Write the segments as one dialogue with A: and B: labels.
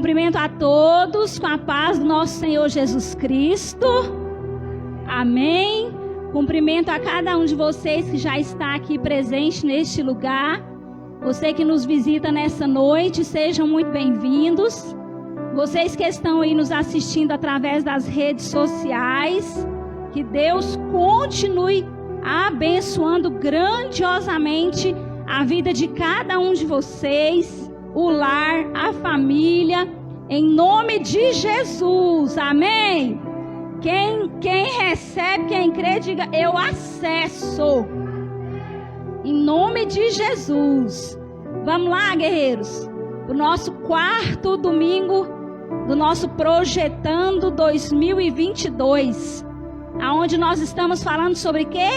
A: Cumprimento a todos com a paz do nosso Senhor Jesus Cristo. Amém. Cumprimento a cada um de vocês que já está aqui presente neste lugar. Você que nos visita nessa noite, sejam muito bem-vindos. Vocês que estão aí nos assistindo através das redes sociais, que Deus continue abençoando grandiosamente a vida de cada um de vocês, o lar, a família, em nome de Jesus, amém? Quem recebe, quem crê, diga: eu acesso, em nome de Jesus. Vamos lá, guerreiros, o nosso quarto domingo do nosso Projetando 2022, aonde nós estamos falando sobre quê?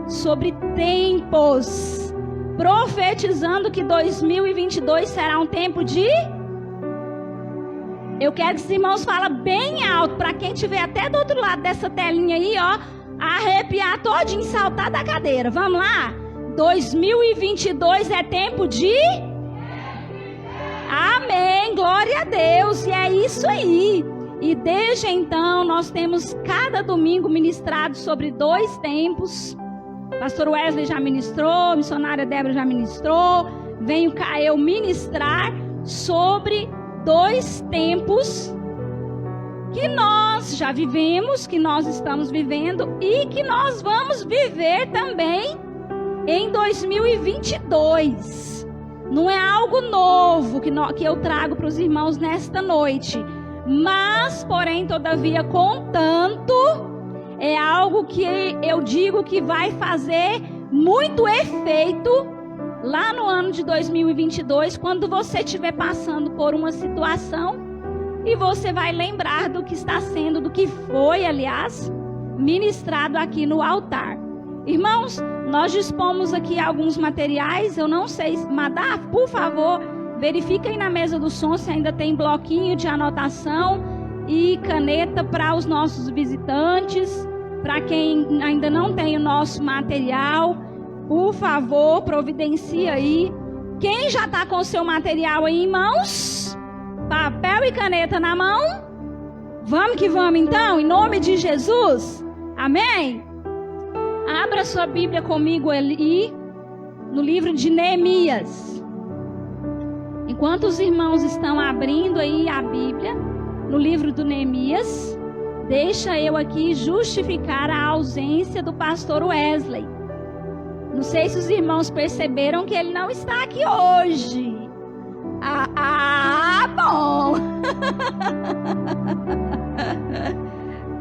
A: Sobre tempos, profetizando que 2022 será um tempo de... Eu quero que os irmãos falem bem alto, para quem estiver até do outro lado dessa telinha aí, ó, arrepiar todinho, saltar da cadeira. Vamos lá? 2022 é tempo de... Amém, glória a Deus, e é isso aí. E desde então nós temos cada domingo ministrado sobre 2 tempos. Pastor Wesley já ministrou, missionária Débora já ministrou, venho cá eu ministrar sobre 2 tempos que nós já vivemos, que nós estamos vivendo e que nós vamos viver também em 2022. Não é algo novo que eu trago para os irmãos nesta noite, mas, porém, todavia, contanto, é algo que eu digo que vai fazer muito efeito lá no ano de 2022, quando você estiver passando por uma situação e você vai lembrar do que está sendo, do que foi, aliás, ministrado aqui no altar. Irmãos, nós dispomos aqui alguns materiais. Eu não sei, Madá, por favor, verifica aí na mesa do som se ainda tem bloquinho de anotação e caneta para os nossos visitantes. Para quem ainda não tem o nosso material, por favor, providencia aí. Quem já está com o seu material aí em mãos? Papel e caneta na mão? Vamos que vamos então, em nome de Jesus. Amém? Abra sua Bíblia comigo ali, no livro de Neemias. Enquanto os irmãos estão abrindo aí a Bíblia, no livro do Neemias, deixa eu aqui justificar a ausência do pastor Wesley. Não sei se os irmãos perceberam que ele não está aqui hoje. Bom.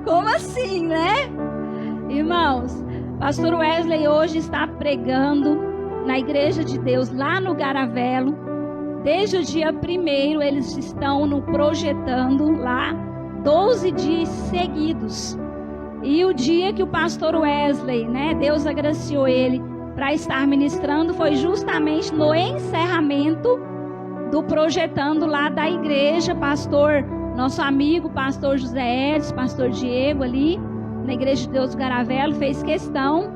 A: Como assim, né? Irmãos, pastor Wesley hoje está pregando na Igreja de Deus lá no Garavelo. Desde o dia 1º eles estão no projetando lá 12 dias seguidos. E o dia que o pastor Wesley, né, Deus agraciou ele para estar ministrando, foi justamente no encerramento do projetando lá da igreja. Pastor, nosso amigo, pastor José Edson, pastor Diego ali, na Igreja de Deus do Garavelo, fez questão.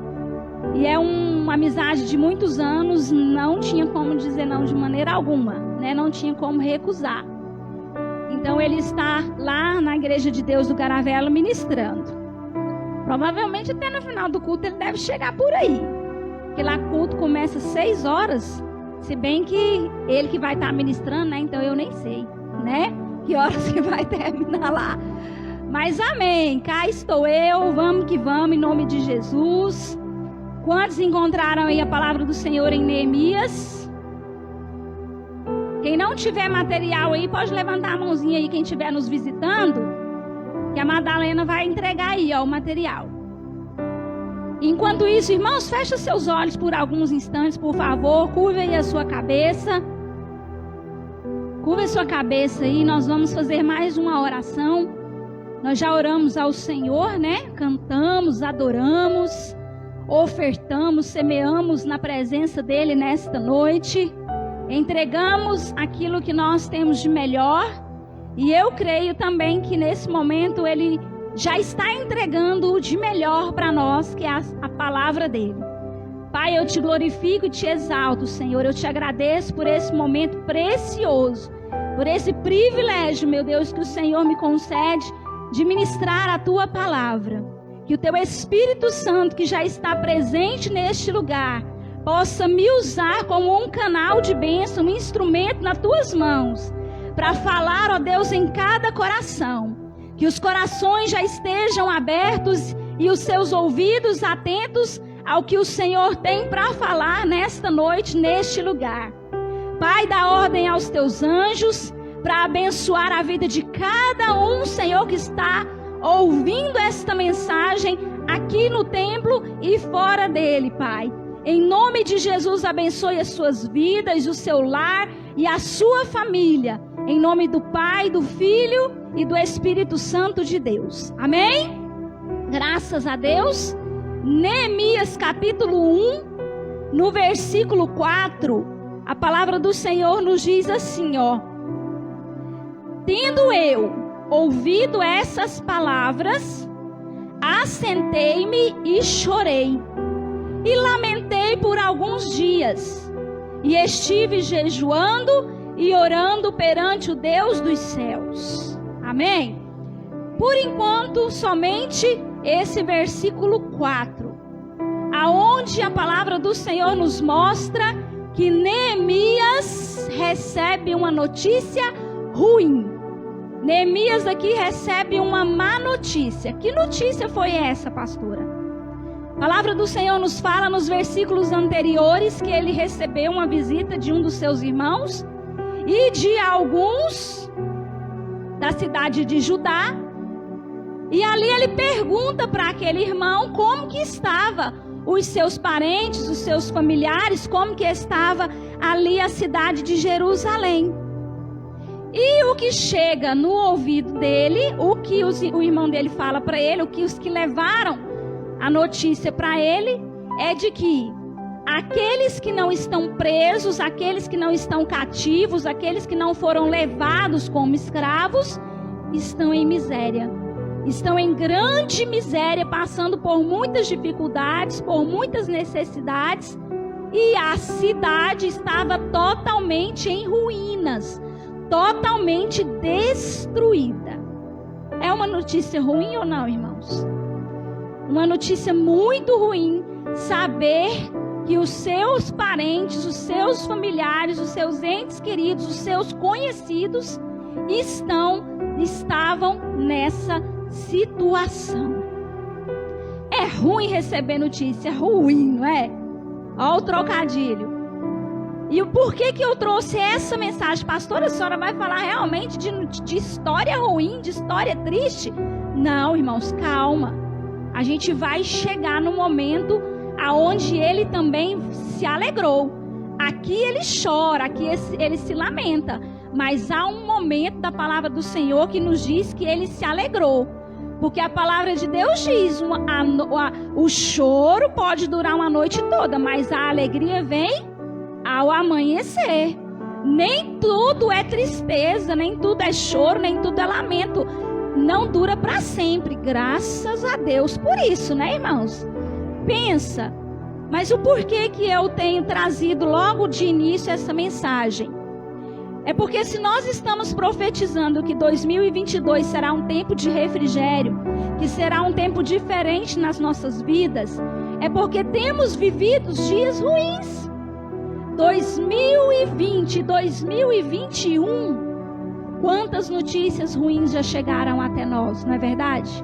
A: E é uma amizade de muitos anos, não tinha como dizer não de maneira alguma, né? Não tinha como recusar. Então ele está lá na Igreja de Deus do Garavelo ministrando. Provavelmente até no final do culto ele deve chegar por aí, porque lá o culto começa às 6 horas, se bem que ele que vai estar ministrando, né? Então eu nem sei, né? Que horas que vai terminar lá. Mas amém, cá estou eu, vamos que vamos, em nome de Jesus. Quantos encontraram aí a palavra do Senhor em Neemias? Quem não tiver material aí, pode levantar a mãozinha aí, quem estiver nos visitando, que a Madalena vai entregar aí, ó, o material. Enquanto isso, irmãos, fecha seus olhos por alguns instantes, por favor, curva aí a sua cabeça. Curva a sua cabeça aí, nós vamos fazer mais uma oração. Nós já oramos ao Senhor, né? Cantamos, adoramos, ofertamos, semeamos na presença dEle nesta noite. Entregamos aquilo que nós temos de melhor. E eu creio também que nesse momento Ele já está entregando o de melhor para nós, que é a palavra dEle. Pai, eu te glorifico e te exalto, Senhor. Eu te agradeço por esse momento precioso. por esse privilégio, meu Deus, que o Senhor me concede de ministrar a tua palavra. Que o teu Espírito Santo, que já está presente neste lugar, possa me usar como um canal de bênção, um instrumento nas tuas mãos, para falar, ó Deus, em cada coração. Que os corações já estejam abertos e os seus ouvidos atentos ao que o Senhor tem para falar nesta noite, neste lugar. Pai, dá ordem aos teus anjos para abençoar a vida de cada um, Senhor, que está ouvindo esta mensagem aqui no templo e fora dele, Pai. Em nome de Jesus, abençoe as suas vidas, o seu lar e a sua família. Em nome do Pai, do Filho e do Espírito Santo de Deus. Amém? Graças a Deus. Neemias capítulo 1, no versículo 4, a palavra do Senhor nos diz assim, ó. Tendo eu ouvido essas palavras, assentei-me e chorei, e lamentei por alguns dias, e estive jejuando e orando perante o Deus dos céus. Amém? Por enquanto, somente esse versículo 4, aonde a palavra do Senhor nos mostra que Neemias recebe uma notícia ruim. Neemias aqui recebe uma má notícia. Que notícia foi essa, pastora? A palavra do Senhor nos fala nos versículos anteriores que ele recebeu uma visita de um dos seus irmãos e de alguns da cidade de Judá. E ali ele pergunta para aquele irmão como que estava os seus parentes, os seus familiares, como que estava ali a cidade de Jerusalém. E o que chega no ouvido dele, o que o irmão dele fala para ele, o que os que levaram a notícia para ele, é de que aqueles que não estão presos, aqueles que não estão cativos, aqueles que não foram levados como escravos, estão em miséria. Estão em grande miséria, passando por muitas dificuldades, por muitas necessidades. E a cidade estava totalmente em ruínas, totalmente destruída. É uma notícia ruim ou não, irmãos? Uma notícia muito ruim saber que os seus parentes, os seus familiares, os seus entes queridos, os seus conhecidos estavam nessa situação. É ruim receber notícia, ruim, não é? Olha o trocadilho. E o porquê que eu trouxe essa mensagem? Pastora, a senhora vai falar realmente de história ruim, de história triste? Não, irmãos, calma. A gente vai chegar no momento aonde ele também se alegrou. Aqui ele chora, aqui ele se lamenta. Mas há um momento da palavra do Senhor que nos diz que ele se alegrou. Porque a palavra de Deus diz, o choro pode durar uma noite toda, mas a alegria vem ao amanhecer. Nem tudo é tristeza, nem tudo é choro, nem tudo é lamento. Não dura para sempre, graças a Deus por isso, né, irmãos? Pensa, mas o porquê que eu tenho trazido logo de início essa mensagem? É porque se nós estamos profetizando que 2022 será um tempo de refrigério, que será um tempo diferente nas nossas vidas, é porque temos vivido dias ruins. 2020, 2021, quantas notícias ruins já chegaram até nós, não é verdade?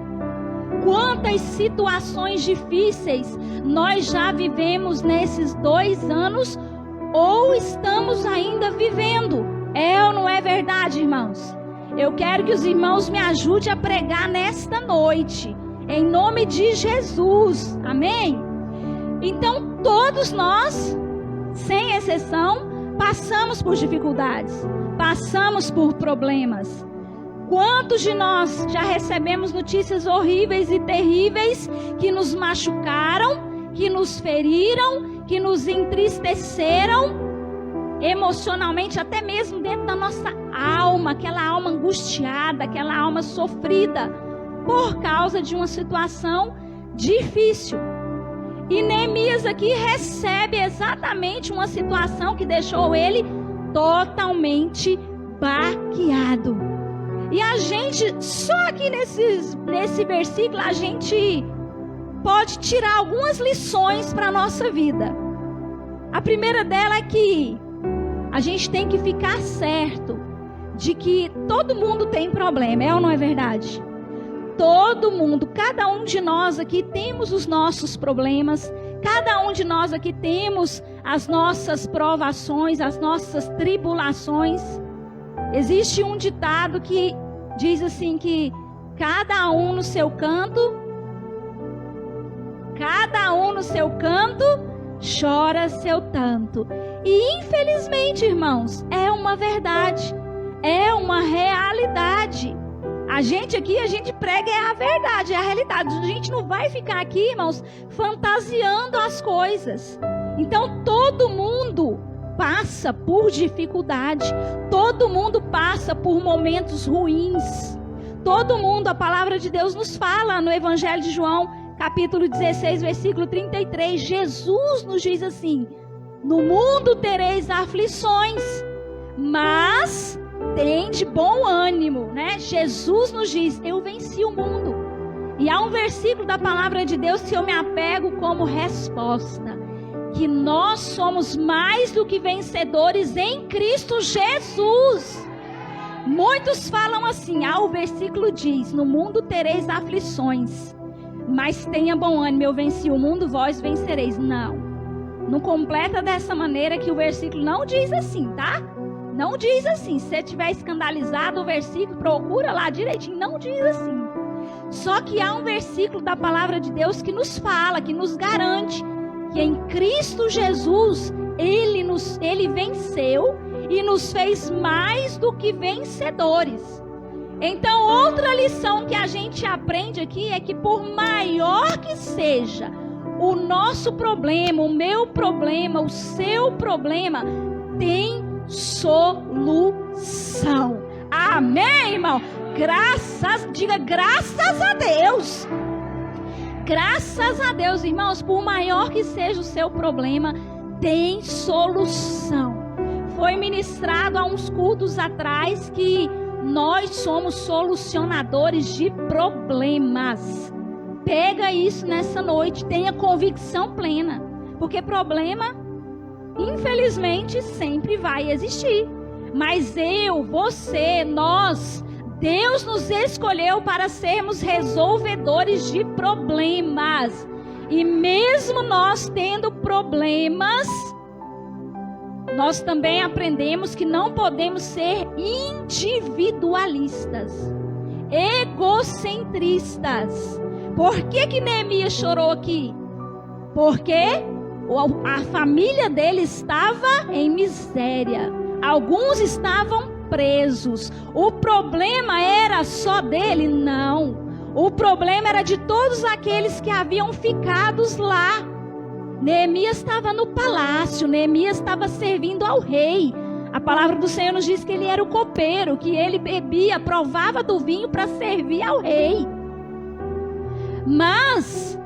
A: Quantas situações difíceis nós já vivemos nesses 2 anos ou estamos ainda vivendo. É ou não é verdade, irmãos? Eu quero que os irmãos me ajudem a pregar nesta noite, em nome de Jesus, amém? Então todos nós, sem exceção, passamos por dificuldades, passamos por problemas. Quantos de nós já recebemos notícias horríveis e terríveis que nos machucaram, que nos feriram, que nos entristeceram emocionalmente, até mesmo dentro da nossa alma, aquela alma angustiada, aquela alma sofrida por causa de uma situação difícil. E Neemias aqui recebe exatamente uma situação que deixou ele totalmente baqueado. E a gente, só aqui nesse versículo, a gente pode tirar algumas lições para a nossa vida. A primeira dela é que a gente tem que ficar certo de que todo mundo tem problema, é ou não é verdade? Todo mundo, cada um de nós aqui temos os nossos problemas, cada um de nós aqui temos as nossas provações, as nossas tribulações. Existe um ditado que diz assim que cada um no seu canto chora seu tanto. E infelizmente, irmãos, é uma verdade, é uma realidade. A gente aqui, a gente prega a verdade, é a realidade. A gente não vai ficar aqui, irmãos, fantasiando as coisas. Então, todo mundo passa por dificuldade. Todo mundo passa por momentos ruins. Todo mundo, a palavra de Deus nos fala no Evangelho de João, capítulo 16, versículo 33. Jesus nos diz assim: no mundo tereis aflições, mas tende bom ânimo, né? Jesus nos diz: eu venci o mundo. E há um versículo da palavra de Deus que eu me apego como resposta, que nós somos mais do que vencedores em Cristo Jesus. Muitos falam assim: o versículo diz, no mundo tereis aflições, mas tenha bom ânimo, eu venci o mundo, vós vencereis. Não completa dessa maneira, que o versículo não diz assim, tá? Não diz assim. Se você estiver escandalizado, o versículo, procura lá direitinho. Não diz assim. Só que há um versículo da palavra de Deus que nos fala, que nos garante que em Cristo Jesus Ele venceu e nos fez mais do que vencedores. Então, outra lição que a gente aprende aqui é que, por maior que seja o nosso problema, o meu problema, o seu problema, tem solução. Amém, irmão? Diga graças a Deus. Graças a Deus, irmãos, por maior que seja o seu problema, tem solução. Foi ministrado há uns cultos atrás que nós somos solucionadores de problemas. Pega isso nessa noite, tenha convicção plena, porque problema, infelizmente, sempre vai existir. Mas você, nós, Deus nos escolheu para sermos resolvedores de problemas. E mesmo nós tendo problemas, nós também aprendemos que não podemos ser individualistas, egocentristas. Por que Neemias chorou aqui? Porque a família dele estava em miséria. Alguns estavam presos. O problema era só dele? Não. O problema era de todos aqueles que haviam ficado lá. Neemias estava no palácio. Neemias estava servindo ao rei. A palavra do Senhor nos diz que ele era o copeiro, que ele bebia, provava do vinho para servir ao rei. Mas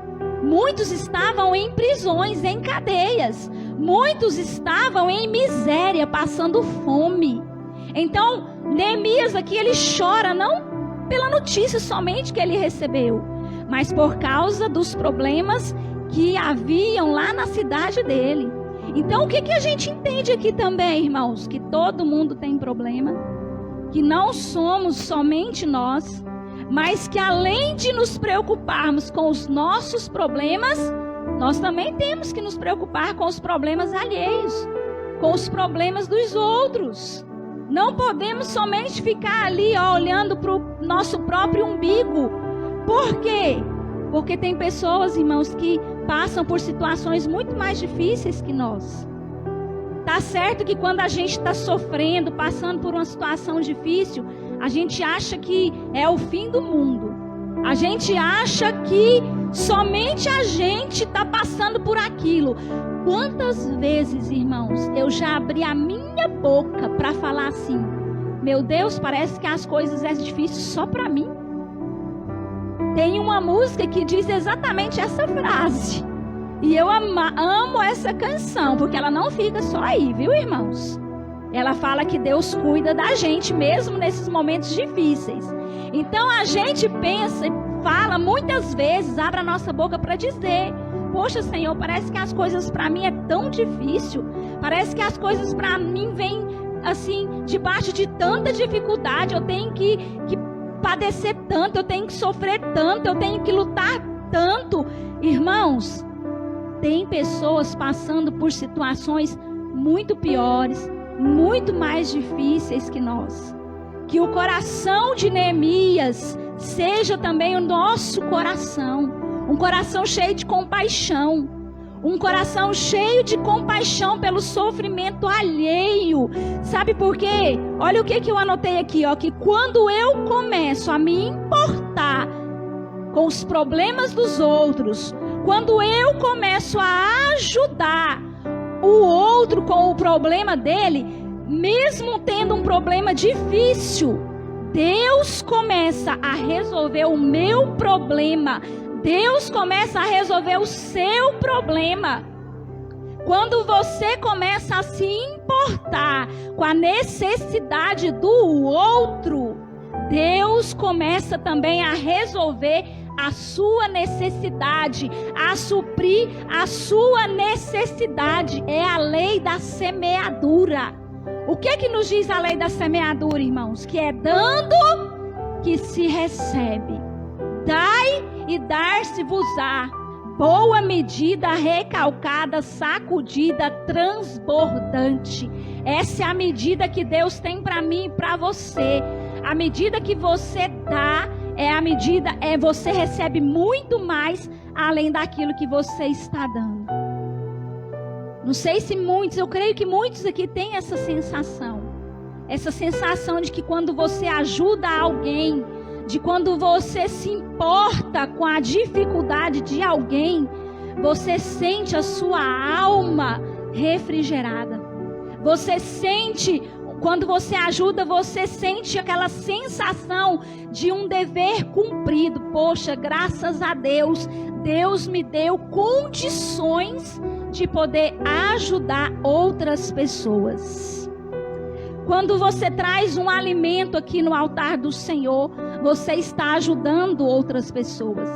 A: muitos estavam em prisões, em cadeias. Muitos estavam em miséria, passando fome. Então, Neemias aqui, ele chora não pela notícia somente que ele recebeu, mas por causa dos problemas que haviam lá na cidade dele. Então, o que a gente entende aqui também, irmãos? Que todo mundo tem problema, que não somos somente nós, mas que além de nos preocuparmos com os nossos problemas, nós também temos que nos preocupar com os problemas alheios, com os problemas dos outros. Não podemos somente ficar ali olhando para o nosso próprio umbigo. Por quê? Porque tem pessoas, irmãos, que passam por situações muito mais difíceis que nós. Tá certo que quando a gente está sofrendo, passando por uma situação difícil, a gente acha que é o fim do mundo. A gente acha que somente a gente está passando por aquilo. Quantas vezes, irmãos, eu já abri a minha boca para falar assim: meu Deus, parece que as coisas é difícil só para mim. Tem uma música que diz exatamente essa frase. E eu amo essa canção, porque ela não fica só aí, viu, irmãos? Ela fala que Deus cuida da gente mesmo nesses momentos difíceis. Então a gente pensa e fala muitas vezes, abre a nossa boca para dizer: poxa, Senhor, parece que as coisas para mim é tão difícil. Parece que as coisas para mim vêm assim, debaixo de tanta dificuldade. Eu tenho que padecer tanto, eu tenho que sofrer tanto, eu tenho que lutar tanto. Irmãos, tem pessoas passando por situações muito piores, muito mais difíceis que nós. Que o coração de Neemias seja também o nosso coração. Um coração cheio de compaixão. Um coração cheio de compaixão pelo sofrimento alheio. Sabe por quê? Olha o que eu anotei aqui, ó. Que quando eu começo a me importar com os problemas dos outros, quando eu começo a ajudar o outro com o problema dele, mesmo tendo um problema difícil, Deus começa a resolver o meu problema. Deus começa a resolver o seu problema. Quando você começa a se importar com a necessidade do outro, Deus começa também a resolver a sua necessidade, a suprir a sua necessidade. É a lei da semeadura. O que nos diz a lei da semeadura, irmãos? Que é dando que se recebe. Dai e dar-se-vos-á. Boa medida, recalcada, sacudida, transbordante. Essa é a medida que Deus tem para mim e para você. A medida que você dá você recebe muito mais além daquilo que você está dando. Não sei se muitos, eu creio que muitos aqui têm essa sensação. Essa sensação de que quando você ajuda alguém, de quando você se importa com a dificuldade de alguém, você sente a sua alma refrigerada. Você sente, quando você ajuda, você sente aquela sensação de um dever cumprido. Poxa, graças a Deus, Deus me deu condições de poder ajudar outras pessoas. Quando você traz um alimento aqui no altar do Senhor, você está ajudando outras pessoas.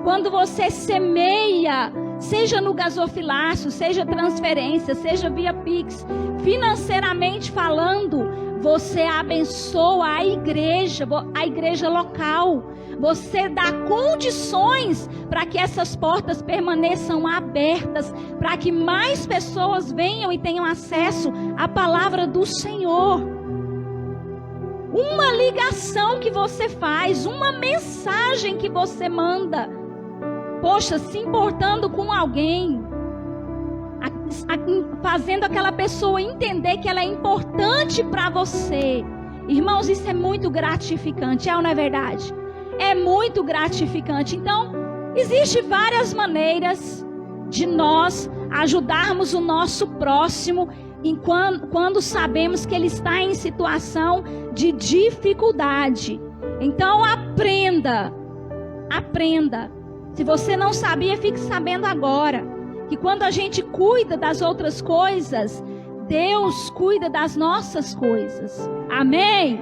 A: Quando você semeia, seja no gasofilácio, seja transferência, seja via Pix, financeiramente falando, você abençoa a igreja local. Você dá condições para que essas portas permaneçam abertas, para que mais pessoas venham e tenham acesso à palavra do Senhor. Uma ligação que você faz, uma mensagem que você manda, poxa, se importando com alguém, fazendo aquela pessoa entender que ela é importante para você. Irmãos, isso é muito gratificante, é ou não é verdade? É muito gratificante. Então, existem várias maneiras de nós ajudarmos o nosso próximo quando sabemos que ele está em situação de dificuldade. Então, aprenda. Se você não sabia, fique sabendo agora. Que quando a gente cuida das outras coisas, Deus cuida das nossas coisas. Amém?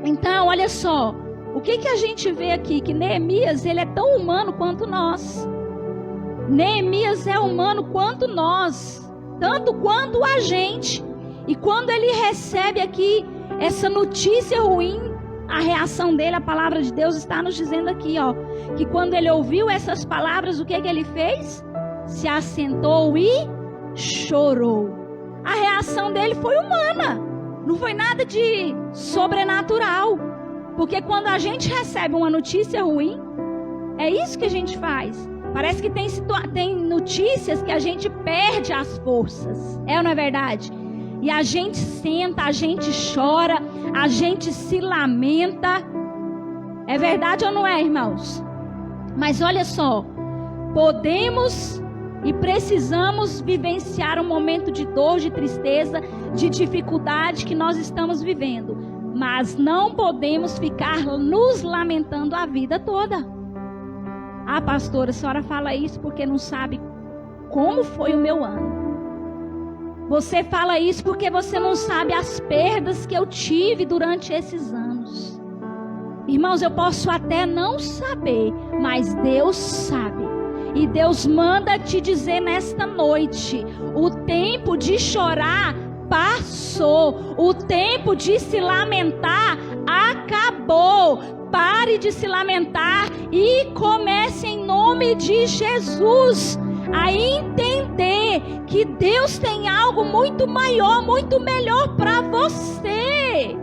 A: Então, olha só. O que a gente vê aqui? Que Neemias, ele é tão humano quanto nós. Neemias é humano quanto nós. Tanto quanto a gente. E quando ele recebe aqui essa notícia ruim, a reação dele, a palavra de Deus está nos dizendo aqui, ó. Que quando ele ouviu essas palavras, o que ele fez? Se assentou e chorou. A reação dele foi humana. Não foi nada de sobrenatural. Porque quando a gente recebe uma notícia ruim, é isso que a gente faz. Parece que tem notícias que a gente perde as forças. É ou não é verdade? E a gente senta, a gente chora, a gente se lamenta. É verdade ou não é, irmãos? Mas olha só, podemos e precisamos vivenciar um momento de dor, de tristeza, de dificuldade que nós estamos vivendo. Mas não podemos ficar nos lamentando a vida toda. Ah, pastora, a senhora fala isso porque não sabe como foi o meu ano. Você fala isso porque você não sabe as perdas que eu tive durante esses anos. Irmãos, eu posso até não saber, mas Deus sabe. E Deus manda te dizer nesta noite: o tempo de chorar passou. O tempo de se lamentar acabou. Pare de se lamentar e comece em nome de Jesus a entender que Deus tem algo muito maior, muito melhor para você.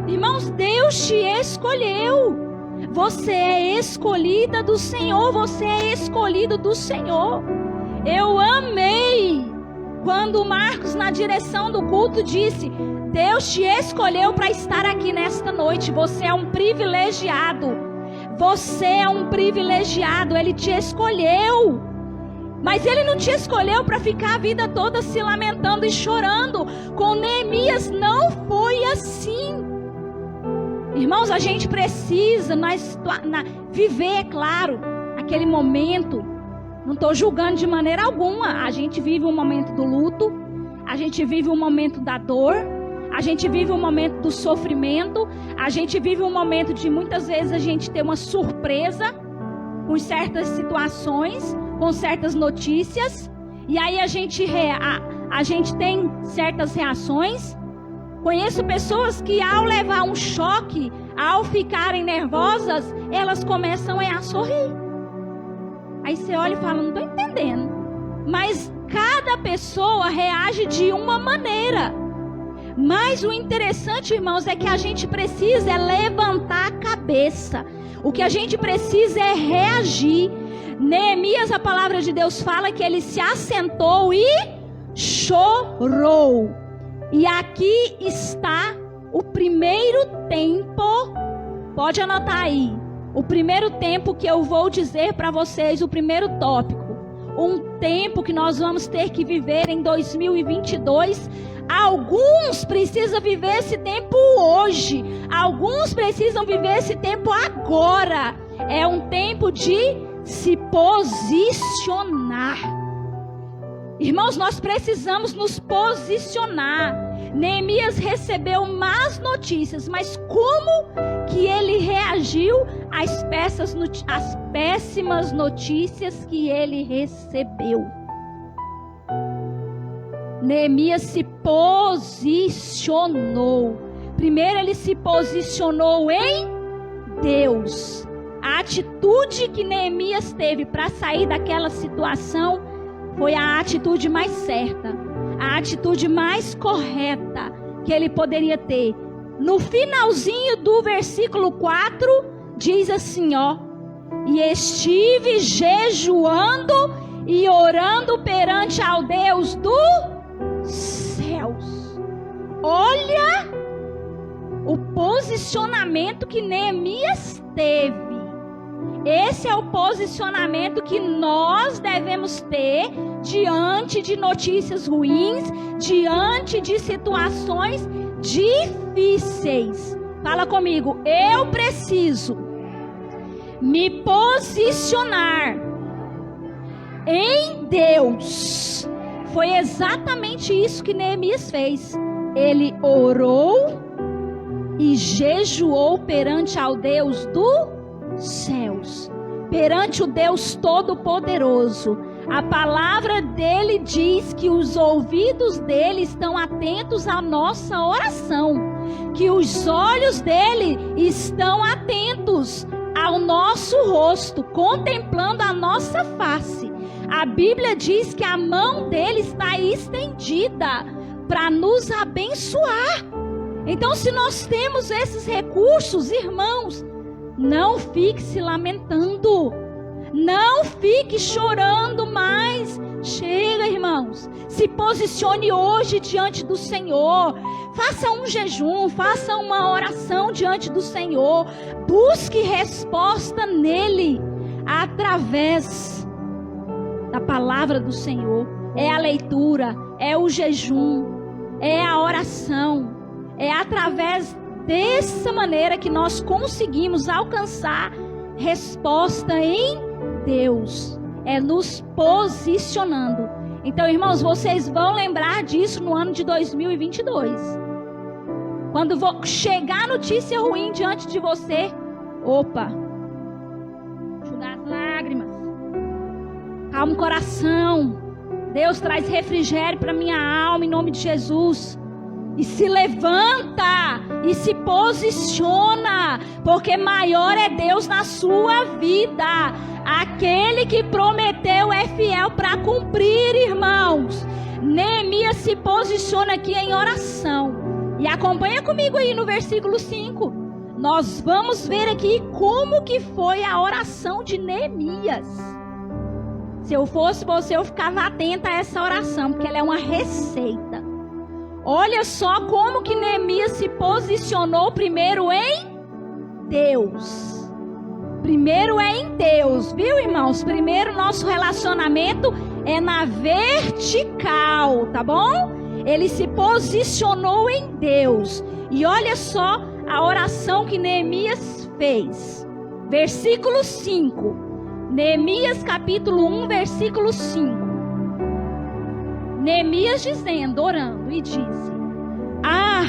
A: Irmãos, Deus te escolheu. Você é escolhida do Senhor, você é escolhido do Senhor. Eu amei quando o Marcos, na direção do culto, disse: Deus te escolheu para estar aqui nesta noite. Você é um privilegiado. Você é um privilegiado. Ele te escolheu. Mas Ele não te escolheu para ficar a vida toda se lamentando e chorando. Com Neemias não foi assim. Irmãos, a gente precisa viver, é claro, aquele momento. Não estou julgando de maneira alguma. A gente vive um momento do luto. A gente vive um momento da dor. A gente vive um momento do sofrimento. A gente vive um momento de muitas vezes a gente ter uma surpresa com certas situações, com certas notícias. E aí a gente tem certas reações. Conheço pessoas que ao levar um choque, ao ficarem nervosas, elas começam a sorrir. Aí você olha e fala: não estou entendendo. Mas cada pessoa reage de uma maneira. Mas o interessante, irmãos, é que a gente precisa levantar a cabeça. O que a gente precisa é reagir. Neemias, a palavra de Deus fala que ele se assentou e chorou. E aqui está o primeiro tempo. Pode anotar aí. O primeiro tempo que eu vou dizer para vocês, o primeiro tópico. Um tempo que nós vamos ter que viver em 2022. Alguns precisam viver esse tempo hoje. Alguns precisam viver esse tempo agora. É um tempo de se posicionar. Irmãos, nós precisamos nos posicionar. Neemias recebeu más notícias, mas como que ele reagiu às péssimas notícias que ele recebeu? Neemias se posicionou. Primeiro ele se posicionou em Deus. A atitude que Neemias teve para sair daquela situação foi a atitude mais certa, a atitude mais correta que ele poderia ter. No finalzinho do versículo 4, diz assim, ó: e estive jejuando e orando perante ao Deus dos céus. Olha o posicionamento que Neemias teve. Esse é o posicionamento que nós devemos ter diante de notícias ruins, diante de situações difíceis. Fala comigo: eu preciso me posicionar em Deus. Foi exatamente isso que Neemias fez. Ele orou e jejuou perante ao Deus dos céus, perante o Deus Todo-Poderoso. A palavra dele diz que os ouvidos dele estão atentos à nossa oração, que os olhos dele estão atentos ao nosso rosto, contemplando a nossa face. A Bíblia diz que a mão dele está estendida para nos abençoar. Então, se nós temos esses recursos, irmãos, não fique se lamentando, não fique chorando mais. Chega, irmãos, se posicione hoje diante do Senhor. Faça um jejum, faça uma oração diante do Senhor. Busque resposta nele, através da palavra do Senhor. É a leitura, é o jejum, é a oração. É através dessa maneira que nós conseguimos alcançar resposta em Deus. É nos posicionando. Então, irmãos, vocês vão lembrar disso no ano de 2022. Quando chegar notícia ruim diante de você, opa, enxugar as lágrimas, calma o coração. Deus traz refrigério para minha alma em nome de Jesus. E se levanta e se posiciona, porque maior é Deus na sua vida. Aquele que prometeu é fiel para cumprir, irmãos. Neemias se posiciona aqui em oração. E acompanha comigo aí no versículo 5. Nós vamos ver aqui como que foi a oração de Neemias. Se eu fosse você, eu ficava atenta a essa oração, porque ela é uma receita. Olha só como que Neemias se posicionou primeiro em Deus. Primeiro é em Deus, viu, irmãos? Primeiro nosso relacionamento é na vertical, tá bom? Ele se posicionou em Deus. E olha só a oração que Neemias fez. Versículo 5. Neemias capítulo 1, versículo 5. Neemias dizendo, orando, e disse: Ah,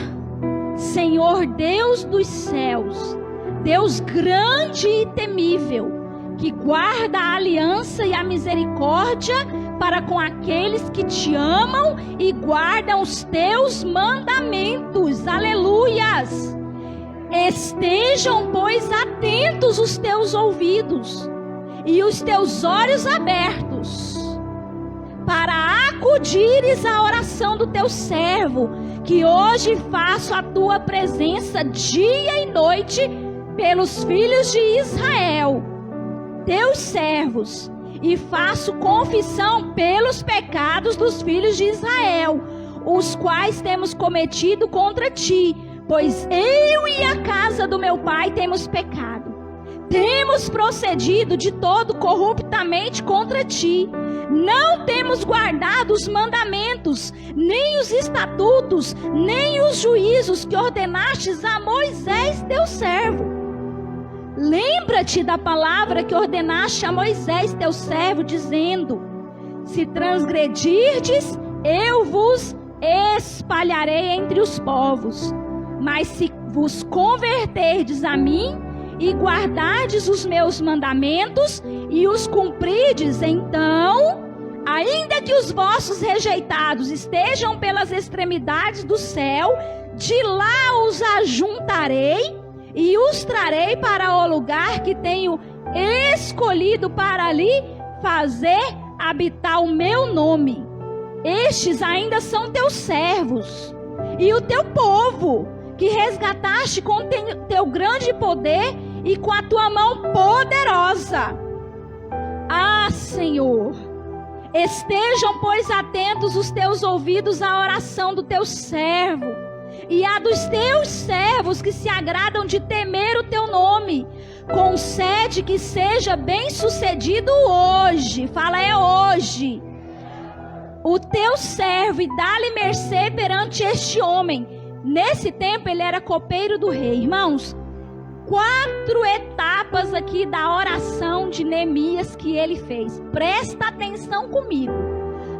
A: Senhor Deus dos céus, Deus grande e temível, que guarda a aliança e a misericórdia para com aqueles que te amam e guardam os teus mandamentos. Aleluias! Estejam, pois, atentos os teus ouvidos e os teus olhos abertos, para acudires à oração do teu servo, que hoje faço a tua presença dia e noite pelos filhos de Israel, teus servos, e faço confissão pelos pecados dos filhos de Israel, os quais temos cometido contra ti, pois eu e a casa do meu pai temos pecado. Temos procedido de todo corruptamente contra ti. Não temos guardado os mandamentos, nem os estatutos, nem os juízos que ordenastes a Moisés, teu servo. Lembra-te da palavra que ordenaste a Moisés, teu servo, dizendo: se transgredirdes, eu vos espalharei entre os povos. Mas se vos converterdes a mim e guardardes os meus mandamentos e os cumprirdes, então, ainda que os vossos rejeitados estejam pelas extremidades do céu, de lá os ajuntarei e os trarei para o lugar que tenho escolhido para ali fazer habitar o meu nome. Estes ainda são teus servos e o teu povo, que resgataste com teu grande poder e com a tua mão poderosa. Ah, Senhor, estejam, pois, atentos os teus ouvidos à oração do teu servo e a dos teus servos que se agradam de temer o teu nome. Concede que seja bem sucedido hoje. Fala, é hoje. O teu servo, e dá-lhe mercê perante este homem. Nesse tempo ele era copeiro do rei. Irmãos, 4 etapas aqui da oração de Neemias que ele fez. Presta atenção comigo.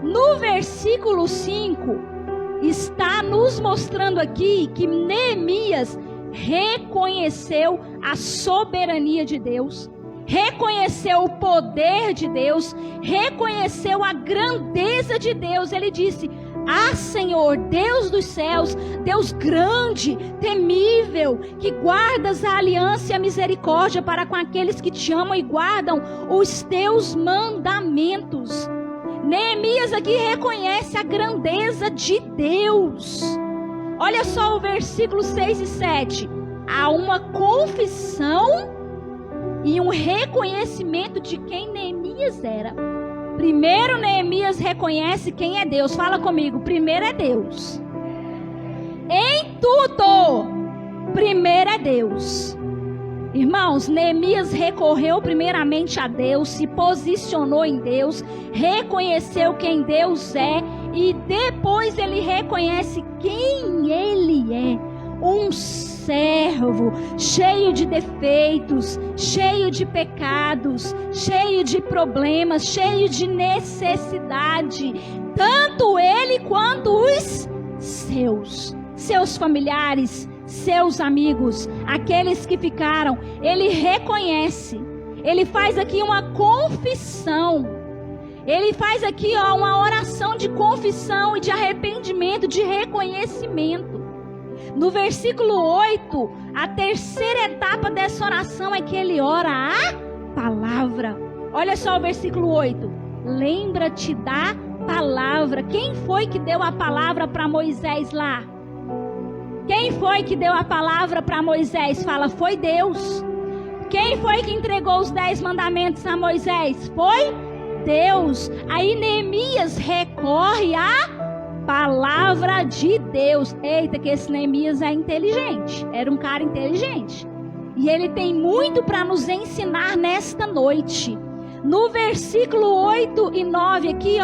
A: No versículo 5 está nos mostrando aqui que Neemias reconheceu a soberania de Deus, reconheceu o poder de Deus, reconheceu a grandeza de Deus. Ele disse: ah, Senhor, Deus dos céus, Deus grande, temível, que guardas a aliança e a misericórdia para com aqueles que te amam e guardam os teus mandamentos. Neemias aqui reconhece a grandeza de Deus. Olha só o versículo 6 e 7. Há uma confissão e um reconhecimento de quem Neemias era. Primeiro, Neemias reconhece quem é Deus. Fala comigo. Primeiro é Deus. Em tudo, primeiro é Deus. Irmãos, Neemias recorreu primeiramente a Deus, se posicionou em Deus, reconheceu quem Deus é e depois ele reconhece quem ele é. Um servo, cheio de defeitos, cheio de pecados, cheio de problemas, cheio de necessidade. Tanto ele quanto os seus familiares, seus amigos, aqueles que ficaram. Ele reconhece, ele faz aqui uma confissão. Ele faz aqui uma oração de confissão e de arrependimento, de reconhecimento. No versículo 8, a terceira etapa dessa oração é que ele ora a palavra. Olha só o versículo 8. Lembra-te da palavra. Quem foi que deu a palavra para Moisés lá? Quem foi que deu a palavra para Moisés? Fala, foi Deus. Quem foi que entregou os 10 mandamentos a Moisés? Foi Deus. Aí Neemias recorre à palavra de Deus. Eita, que esse Neemias é inteligente. Era um cara inteligente. E ele tem muito para nos ensinar nesta noite. No versículo 8 e 9 aqui,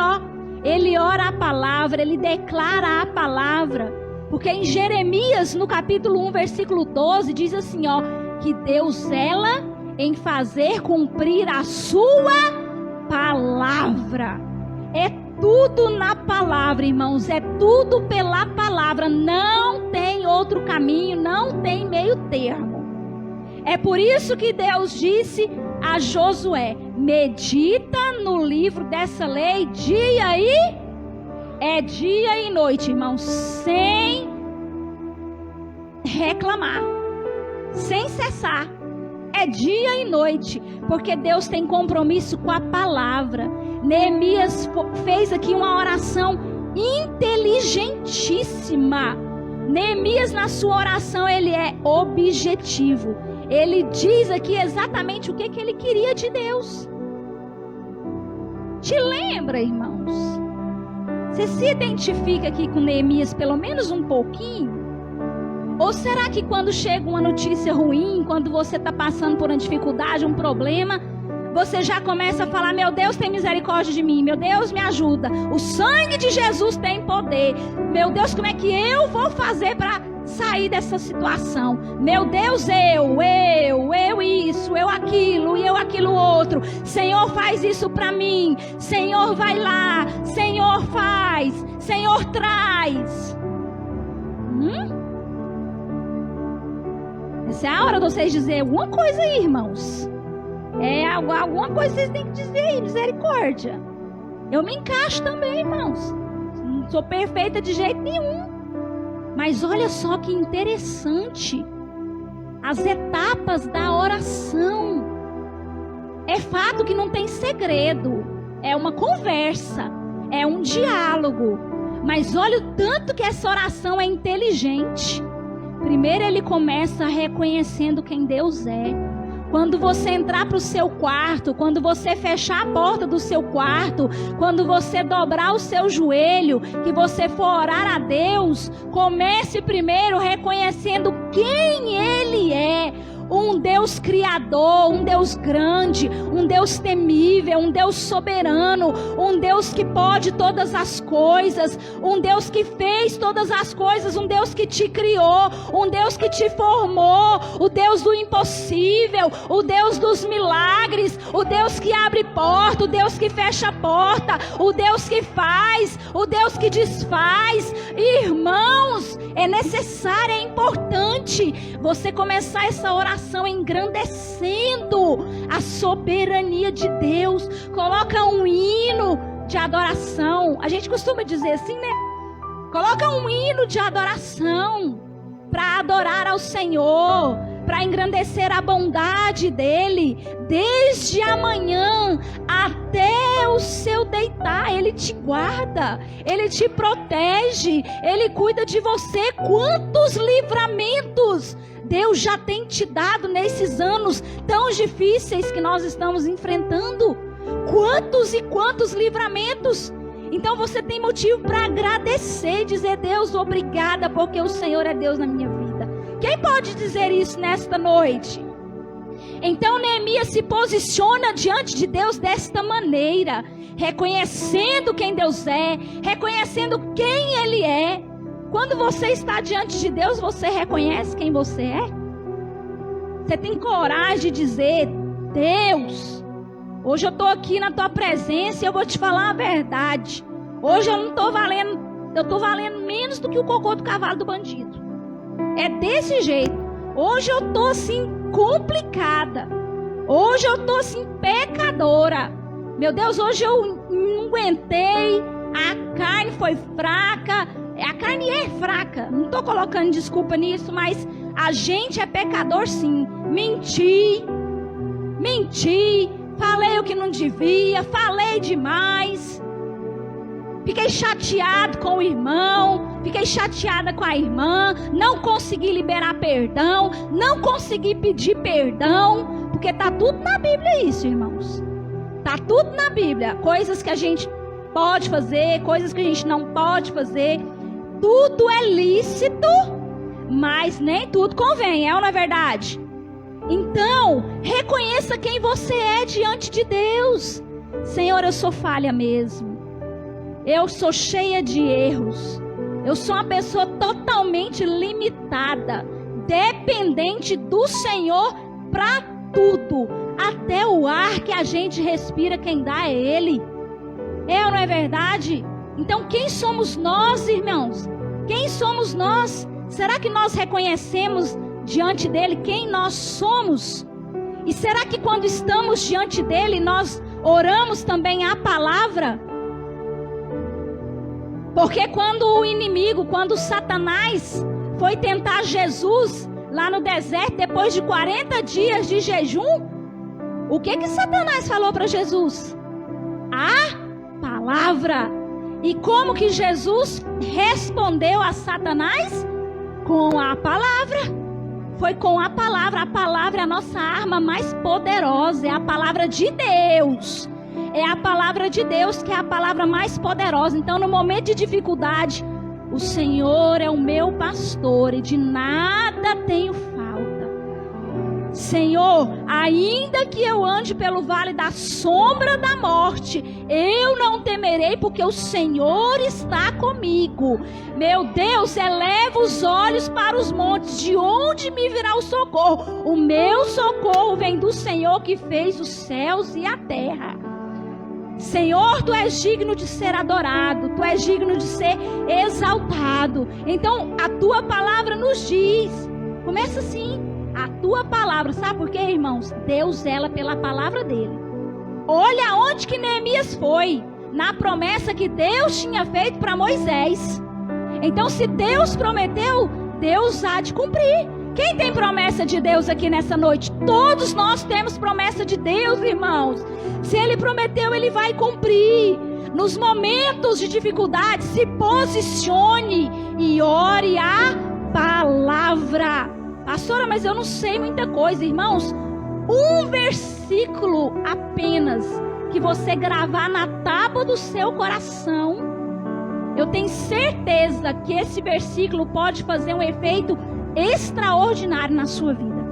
A: ele ora a palavra, ele declara a palavra. Porque em Jeremias, no capítulo 1, versículo 12, diz assim, que Deus zela em fazer cumprir a sua palavra. É tudo na palavra, irmãos, é tudo pela palavra. Não tem outro caminho, não tem meio termo. É por isso que Deus disse a Josué, medita no livro dessa lei dia e noite, irmãos, sem reclamar, sem cessar. É dia e noite, porque Deus tem compromisso com a palavra. Neemias fez aqui uma oração inteligentíssima. Neemias, na sua oração, ele é objetivo. Ele diz aqui exatamente o que ele queria de Deus. Te lembra, irmãos? Você se identifica aqui com Neemias pelo menos um pouquinho? Ou será que quando chega uma notícia ruim, quando você está passando por uma dificuldade, um problema, você já começa a falar, meu Deus tem misericórdia de mim, meu Deus me ajuda, o sangue de Jesus tem poder, meu Deus, como é que eu vou fazer para sair dessa situação? Meu Deus, eu isso, eu aquilo e eu aquilo outro. Senhor, faz isso para mim. Senhor, vai lá. Senhor, faz. Senhor, traz. Essa é a hora de vocês dizerem alguma coisa aí, irmãos. Alguma coisa vocês têm que dizer aí, misericórdia. Eu me encaixo também, irmãos. Não sou perfeita de jeito nenhum. Mas olha só que interessante. As etapas da oração. É fato que não tem segredo. É uma conversa. É um diálogo. Mas olha o tanto que essa oração é inteligente. Primeiro ele começa reconhecendo quem Deus é. Quando você entrar para o seu quarto, quando você fechar a porta do seu quarto, quando você dobrar o seu joelho, que você for orar a Deus, comece primeiro reconhecendo quem Ele é. Um Deus criador, um Deus grande, um Deus temível, um Deus soberano, um Deus que pode todas as coisas, um Deus que fez todas as coisas, um Deus que te criou, um Deus que te formou, o Deus do impossível, o Deus dos milagres, o Deus que abre porta, o Deus que fecha a porta, o Deus que faz, o Deus que desfaz. Irmãos, é necessário, é importante você começar essa oração engrandecendo a soberania de Deus. Coloca um hino de adoração. A gente costuma dizer assim, né? Coloca um hino de adoração para adorar ao Senhor, para engrandecer a bondade dEle, desde amanhã até o seu deitar. Ele te guarda, Ele te protege, Ele cuida de você. Quantos livramentos Deus já tem te dado nesses anos tão difíceis que nós estamos enfrentando. Quantos e quantos livramentos. Então você tem motivo para agradecer, dizer, Deus, obrigada, porque o Senhor é Deus na minha vida. Quem pode dizer isso nesta noite? Então Neemias se posiciona diante de Deus desta maneira, reconhecendo quem Deus é, reconhecendo quem Ele é. Quando você está diante de Deus, você reconhece quem você é? Você tem coragem de dizer: Deus, hoje eu estou aqui na tua presença e eu vou te falar a verdade. Hoje eu não estou valendo, eu estou valendo menos do que o cocô do cavalo do bandido. É desse jeito. Hoje eu estou assim complicada. Hoje eu estou assim pecadora. Meu Deus, hoje eu não aguentei. A carne foi fraca. A carne é fraca. Não estou colocando desculpa nisso, mas a gente é pecador sim. Menti. Falei o que não devia. Falei demais. Fiquei chateado com o irmão, fiquei chateada com a irmã, não consegui liberar perdão, não consegui pedir perdão, porque está tudo na Bíblia isso, irmãos. Está tudo na Bíblia, coisas que a gente pode fazer, coisas que a gente não pode fazer, tudo é lícito, mas nem tudo convém, é ou não é verdade? Então, reconheça quem você é diante de Deus. Senhor, eu sou falha mesmo. Eu sou cheia de erros. Eu sou uma pessoa totalmente limitada, dependente do Senhor para tudo. Até o ar que a gente respira, quem dá é Ele. É ou não é verdade? Então quem somos nós, irmãos? Quem somos nós? Será que nós reconhecemos diante dEle quem nós somos? E será que quando estamos diante dEle, nós oramos também a palavra? Porque quando o inimigo, quando Satanás foi tentar Jesus lá no deserto, depois de 40 dias de jejum, o que Satanás falou para Jesus? A palavra. E como que Jesus respondeu a Satanás? Com a palavra. Foi com a palavra. A palavra é a nossa arma mais poderosa, é a palavra de Deus. É a palavra de Deus que é a palavra mais poderosa. Então, no momento de dificuldade, o Senhor é o meu pastor e de nada tenho falta. Senhor, ainda que eu ande pelo vale da sombra da morte, eu não temerei, porque o Senhor está comigo. Meu Deus, eleva os olhos para os montes, de onde me virá o socorro? O meu socorro vem do Senhor que fez os céus e a terra. Senhor, Tu és digno de ser adorado, Tu és digno de ser exaltado. Então, a Tua palavra nos diz, começa assim, a Tua palavra, sabe por quê, irmãos? Deus zela pela palavra dEle. Olha onde que Neemias foi, na promessa que Deus tinha feito para Moisés. Então, se Deus prometeu, Deus há de cumprir. Quem tem promessa de Deus aqui nessa noite? Todos nós temos promessa de Deus, irmãos. Se Ele prometeu, Ele vai cumprir. Nos momentos de dificuldade, se posicione e ore a palavra. Pastora, mas eu não sei muita coisa, irmãos. Um versículo apenas que você gravar na tábua do seu coração, eu tenho certeza que esse versículo pode fazer um efeito extraordinário na sua vida.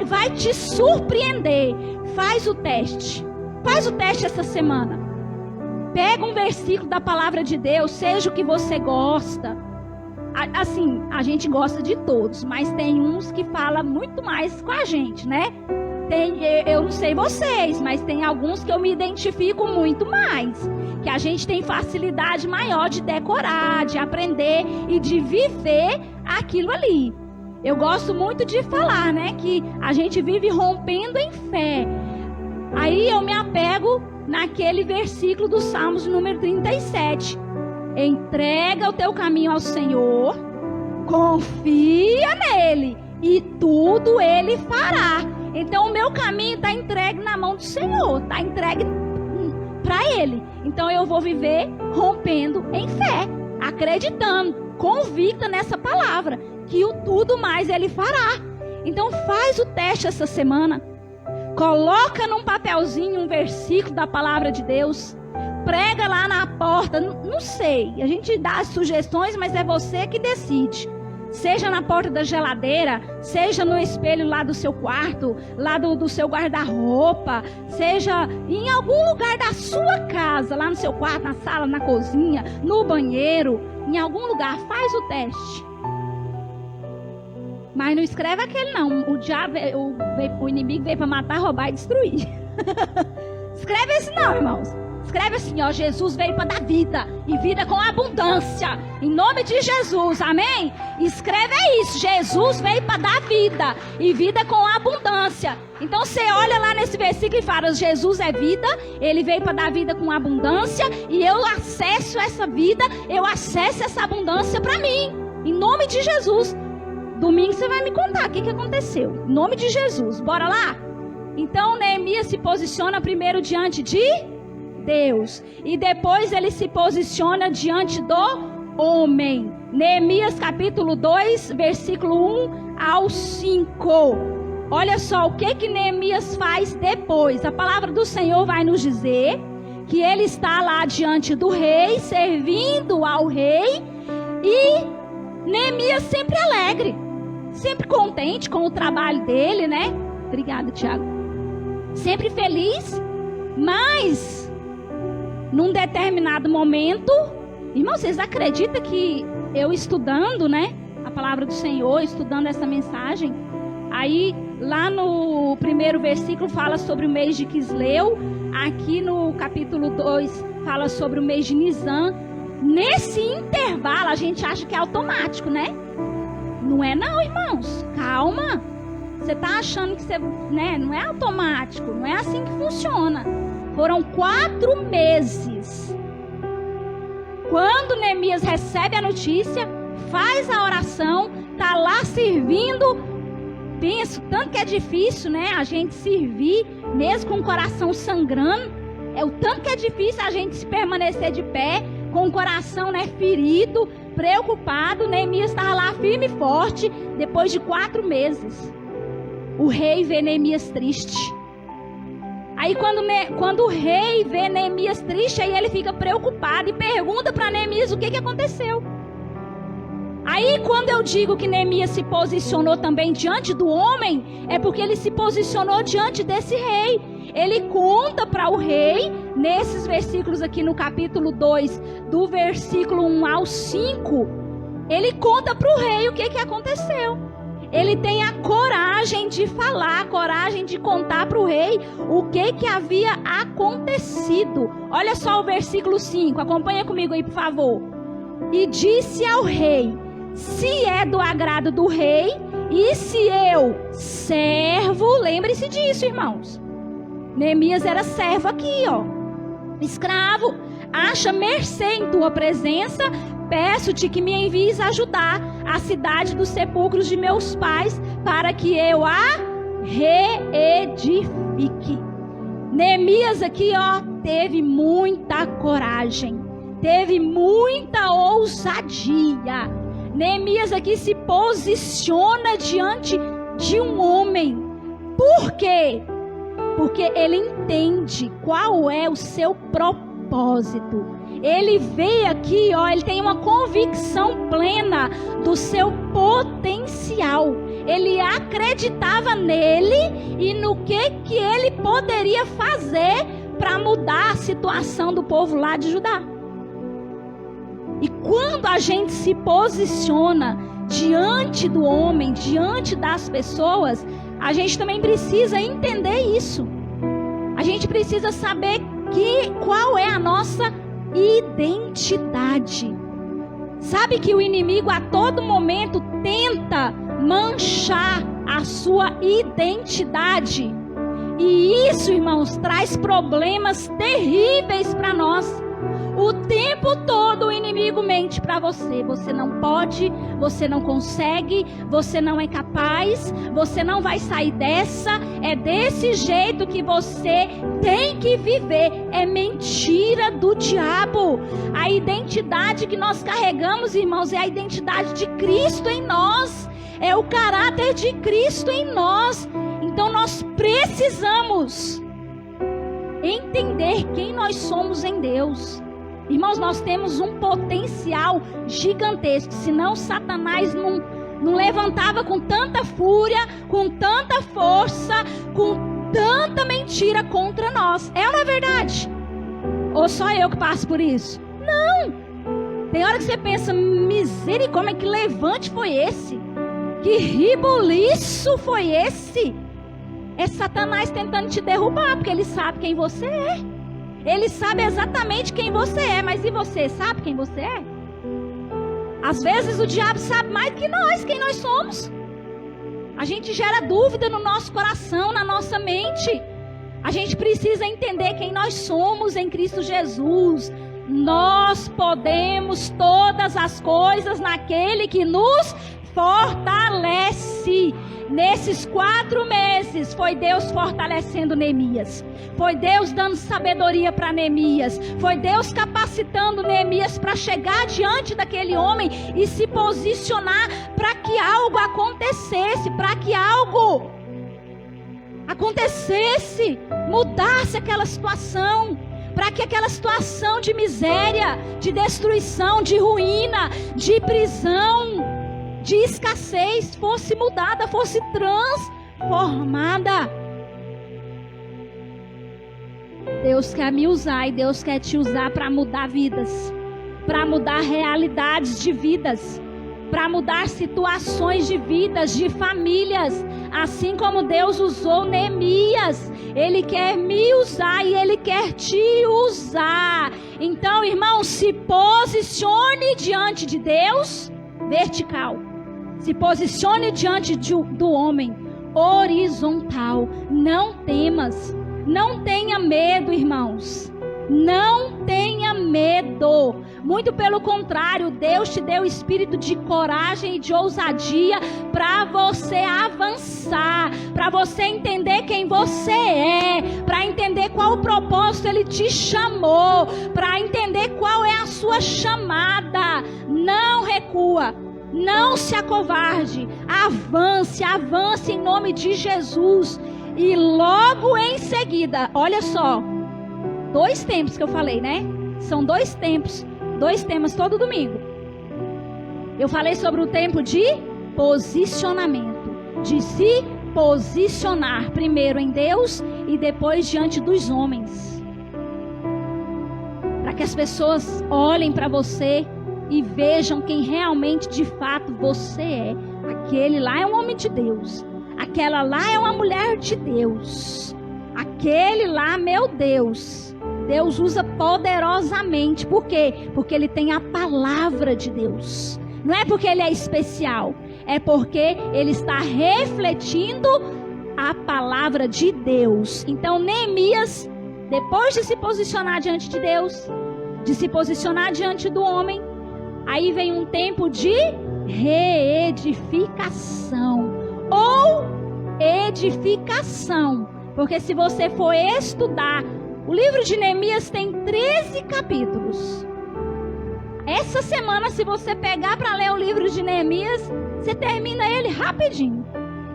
A: Vai te surpreender. Faz o teste. Faz o teste essa semana. Pega um versículo da palavra de Deus, seja o que você gosta. Assim, a gente gosta de todos, mas tem uns que falam muito mais com a gente, né? Eu não sei vocês, mas tem alguns que eu me identifico muito mais. Que a gente tem facilidade maior de decorar, de aprender e de viver aquilo ali. Eu gosto muito de falar, né? Que a gente vive rompendo em fé. Aí eu me apego naquele versículo do Salmos número 37. Entrega o teu caminho ao Senhor, confia nele e tudo ele fará. Então o meu caminho está entregue na mão do Senhor, está entregue para ele. Então eu vou viver rompendo em fé, acreditando, convicta nessa palavra, que o tudo mais ele fará. Então faz o teste essa semana. Coloca num papelzinho um versículo da palavra de Deus. Prega lá na porta, não sei, a gente dá as sugestões, mas é você que decide. Seja na porta da geladeira, seja no espelho lá do seu quarto, lá do seu guarda-roupa, seja em algum lugar da sua casa, lá no seu quarto, na sala, na cozinha, no banheiro. em algum lugar, faz o teste. Mas não escreve aquele não. O diabo, o inimigo veio para matar, roubar e destruir. Escreve esse não, irmãos. Escreve assim, ó, Jesus veio para dar vida, e vida com abundância, em nome de Jesus, amém? Escreve isso, Jesus veio para dar vida, e vida com abundância. Então você olha lá nesse versículo e fala, Jesus é vida, ele veio para dar vida com abundância, e eu acesso essa vida, eu acesso essa abundância para mim, em nome de Jesus. Domingo você vai me contar o que aconteceu, em nome de Jesus, bora lá? Então Neemias se posiciona primeiro diante de Deus, e depois ele se posiciona diante do homem. Neemias capítulo 2, versículo 1 ao 5. Olha só o que Neemias faz depois. A palavra do Senhor vai nos dizer que ele está lá diante do rei, servindo ao rei, e Neemias sempre alegre, sempre contente com o trabalho dele, né? Obrigada, Tiago. Sempre feliz, mas num determinado momento, irmãos, vocês acreditam que eu estudando, né, a palavra do Senhor, estudando essa mensagem, aí lá no primeiro versículo fala sobre o mês de Quisleu, aqui no capítulo 2 fala sobre o mês de Nisan. Nesse intervalo a gente acha que é automático, né? Não é não, irmãos, calma. Você está achando que você, né, não é automático, não é assim que funciona. Foram 4 meses. Quando Neemias recebe a notícia, faz a oração, está lá servindo. Penso, tanto que é difícil, né, a gente servir, mesmo com o coração sangrando. É o tanto que é difícil a gente se permanecer de pé, com o coração, né, ferido, preocupado. Neemias estava lá firme e forte, depois de 4 meses. O rei vê Neemias triste. Aí quando o rei vê Neemias triste, aí ele fica preocupado e pergunta para Neemias o que aconteceu. Aí quando eu digo que Neemias se posicionou também diante do homem, é porque ele se posicionou diante desse rei. Ele conta para o rei, nesses versículos aqui no capítulo 2, do versículo 1 ao 5, ele conta para o rei o que aconteceu. Ele tem a coragem de falar, a coragem de contar para o rei o que havia acontecido. Olha só o versículo 5, acompanha comigo aí, por favor. E disse ao rei, se é do agrado do rei, e se eu, servo, lembre-se disso, irmãos. Neemias era servo aqui, ó, escravo, acha mercê em tua presença, peço-te que me envies ajudar a cidade dos sepulcros de meus pais, para que eu a reedifique. Neemias aqui, ó, teve muita coragem, teve muita ousadia. Neemias aqui se posiciona diante de um homem. Por quê? Porque ele entende qual é o seu propósito. Ele veio aqui, ó, ele tem uma convicção plena do seu potencial. Ele acreditava nele e no que ele poderia fazer para mudar a situação do povo lá de Judá. E quando a gente se posiciona diante do homem, diante das pessoas, a gente também precisa entender isso. A gente precisa saber qual é a nossa identidade. Sabe que o inimigo a todo momento tenta manchar a sua identidade. E isso, irmãos, traz problemas terríveis para nós. O tempo todo o inimigo mente para você. Você não pode, você não consegue, você não é capaz, você não vai sair dessa. É desse jeito que você tem que viver. É mentira do diabo. A identidade que nós carregamos, irmãos, é a identidade de Cristo em nós. É o caráter de Cristo em nós. Então nós precisamos entender quem nós somos em Deus. Irmãos, nós temos um potencial gigantesco. Senão Satanás não levantava com tanta fúria, com tanta força, com tanta mentira contra nós. É ou não é verdade? Ou só eu que passo por isso? Não! Tem hora que você pensa, misericórdia, que levante foi esse? Que ribuliço foi esse? É Satanás tentando te derrubar, porque ele sabe quem você é. Ele sabe exatamente quem você é, mas e você sabe quem você é? Às vezes o diabo sabe mais que nós, quem nós somos. A gente gera dúvida no nosso coração, na nossa mente. A gente precisa entender quem nós somos em Cristo Jesus. Nós podemos todas as coisas naquele que nos fortalece. Nesses 4 meses foi Deus fortalecendo Neemias. Foi Deus dando sabedoria para Neemias. Foi Deus capacitando Neemias para chegar diante daquele homem e se posicionar para que algo acontecesse, para que algo acontecesse, mudasse aquela situação, para que aquela situação de miséria, de destruição, de ruína, de prisão, de escassez fosse mudada, fosse transformada. Deus quer me usar e Deus quer te usar para mudar vidas, para mudar realidades de vidas, para mudar situações de vidas, de famílias, assim como Deus usou Neemias. Ele quer me usar e Ele quer te usar. Então, irmão, se posicione diante de Deus, vertical. Se posicione diante do homem, horizontal. Não temas, não tenha medo, irmãos. Não tenha medo. Muito pelo contrário, Deus te deu espírito de coragem e de ousadia para você avançar, para você entender quem você é, para entender qual o propósito Ele te chamou, para entender qual é a sua chamada. Não recua, não se acovarde, avance, avance em nome de Jesus. E logo em seguida, olha só, 2 tempos que eu falei, né? São 2 tempos, 2 temas todo domingo. Eu falei sobre o tempo de posicionamento, de se posicionar primeiro em Deus e depois diante dos homens, para que as pessoas olhem para você e vejam quem realmente de fato você é. Aquele lá é um homem de Deus, aquela lá é uma mulher de Deus, aquele lá, meu Deus, Deus usa poderosamente. Por quê? Porque ele tem a palavra de Deus. Não é porque ele é especial, é porque ele está refletindo a palavra de Deus. Então Neemias, depois de se posicionar diante de Deus, de se posicionar diante do homem, aí vem um tempo de reedificação ou edificação. Porque se você for estudar, o livro de Neemias tem 13 capítulos. Essa semana, se você pegar para ler o livro de Neemias, você termina ele rapidinho.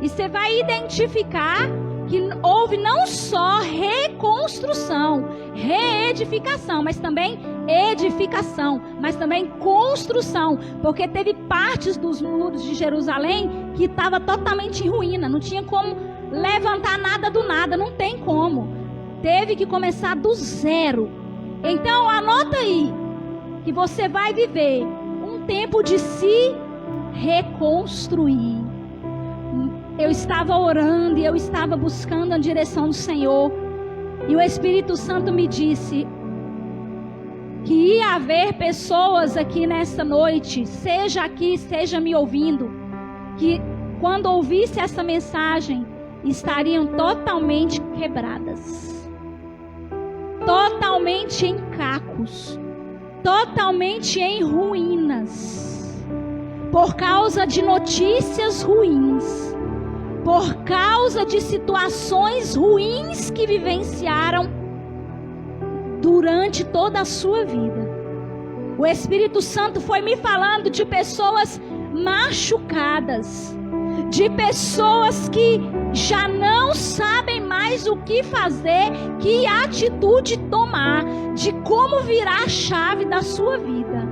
A: E você vai identificar que houve não só reconstrução, reedificação, mas também edificação, mas também construção. Porque teve partes dos muros de Jerusalém que estava totalmente em ruína, não tinha como levantar nada do nada, não tem como. Teve que começar do zero. Então anota aí que você vai viver um tempo de se reconstruir. Eu estava orando e eu estava buscando a direção do Senhor, e o Espírito Santo me disse que ia haver pessoas aqui nesta noite, seja aqui, seja me ouvindo, que quando ouvisse essa mensagem estariam totalmente quebradas, totalmente em cacos, totalmente em ruínas, por causa de notícias ruins, por causa de situações ruins que vivenciaram durante toda a sua vida. O Espírito Santo foi me falando de pessoas machucadas, de pessoas que já não sabem mais o que fazer, que atitude tomar, de como virar a chave da sua vida.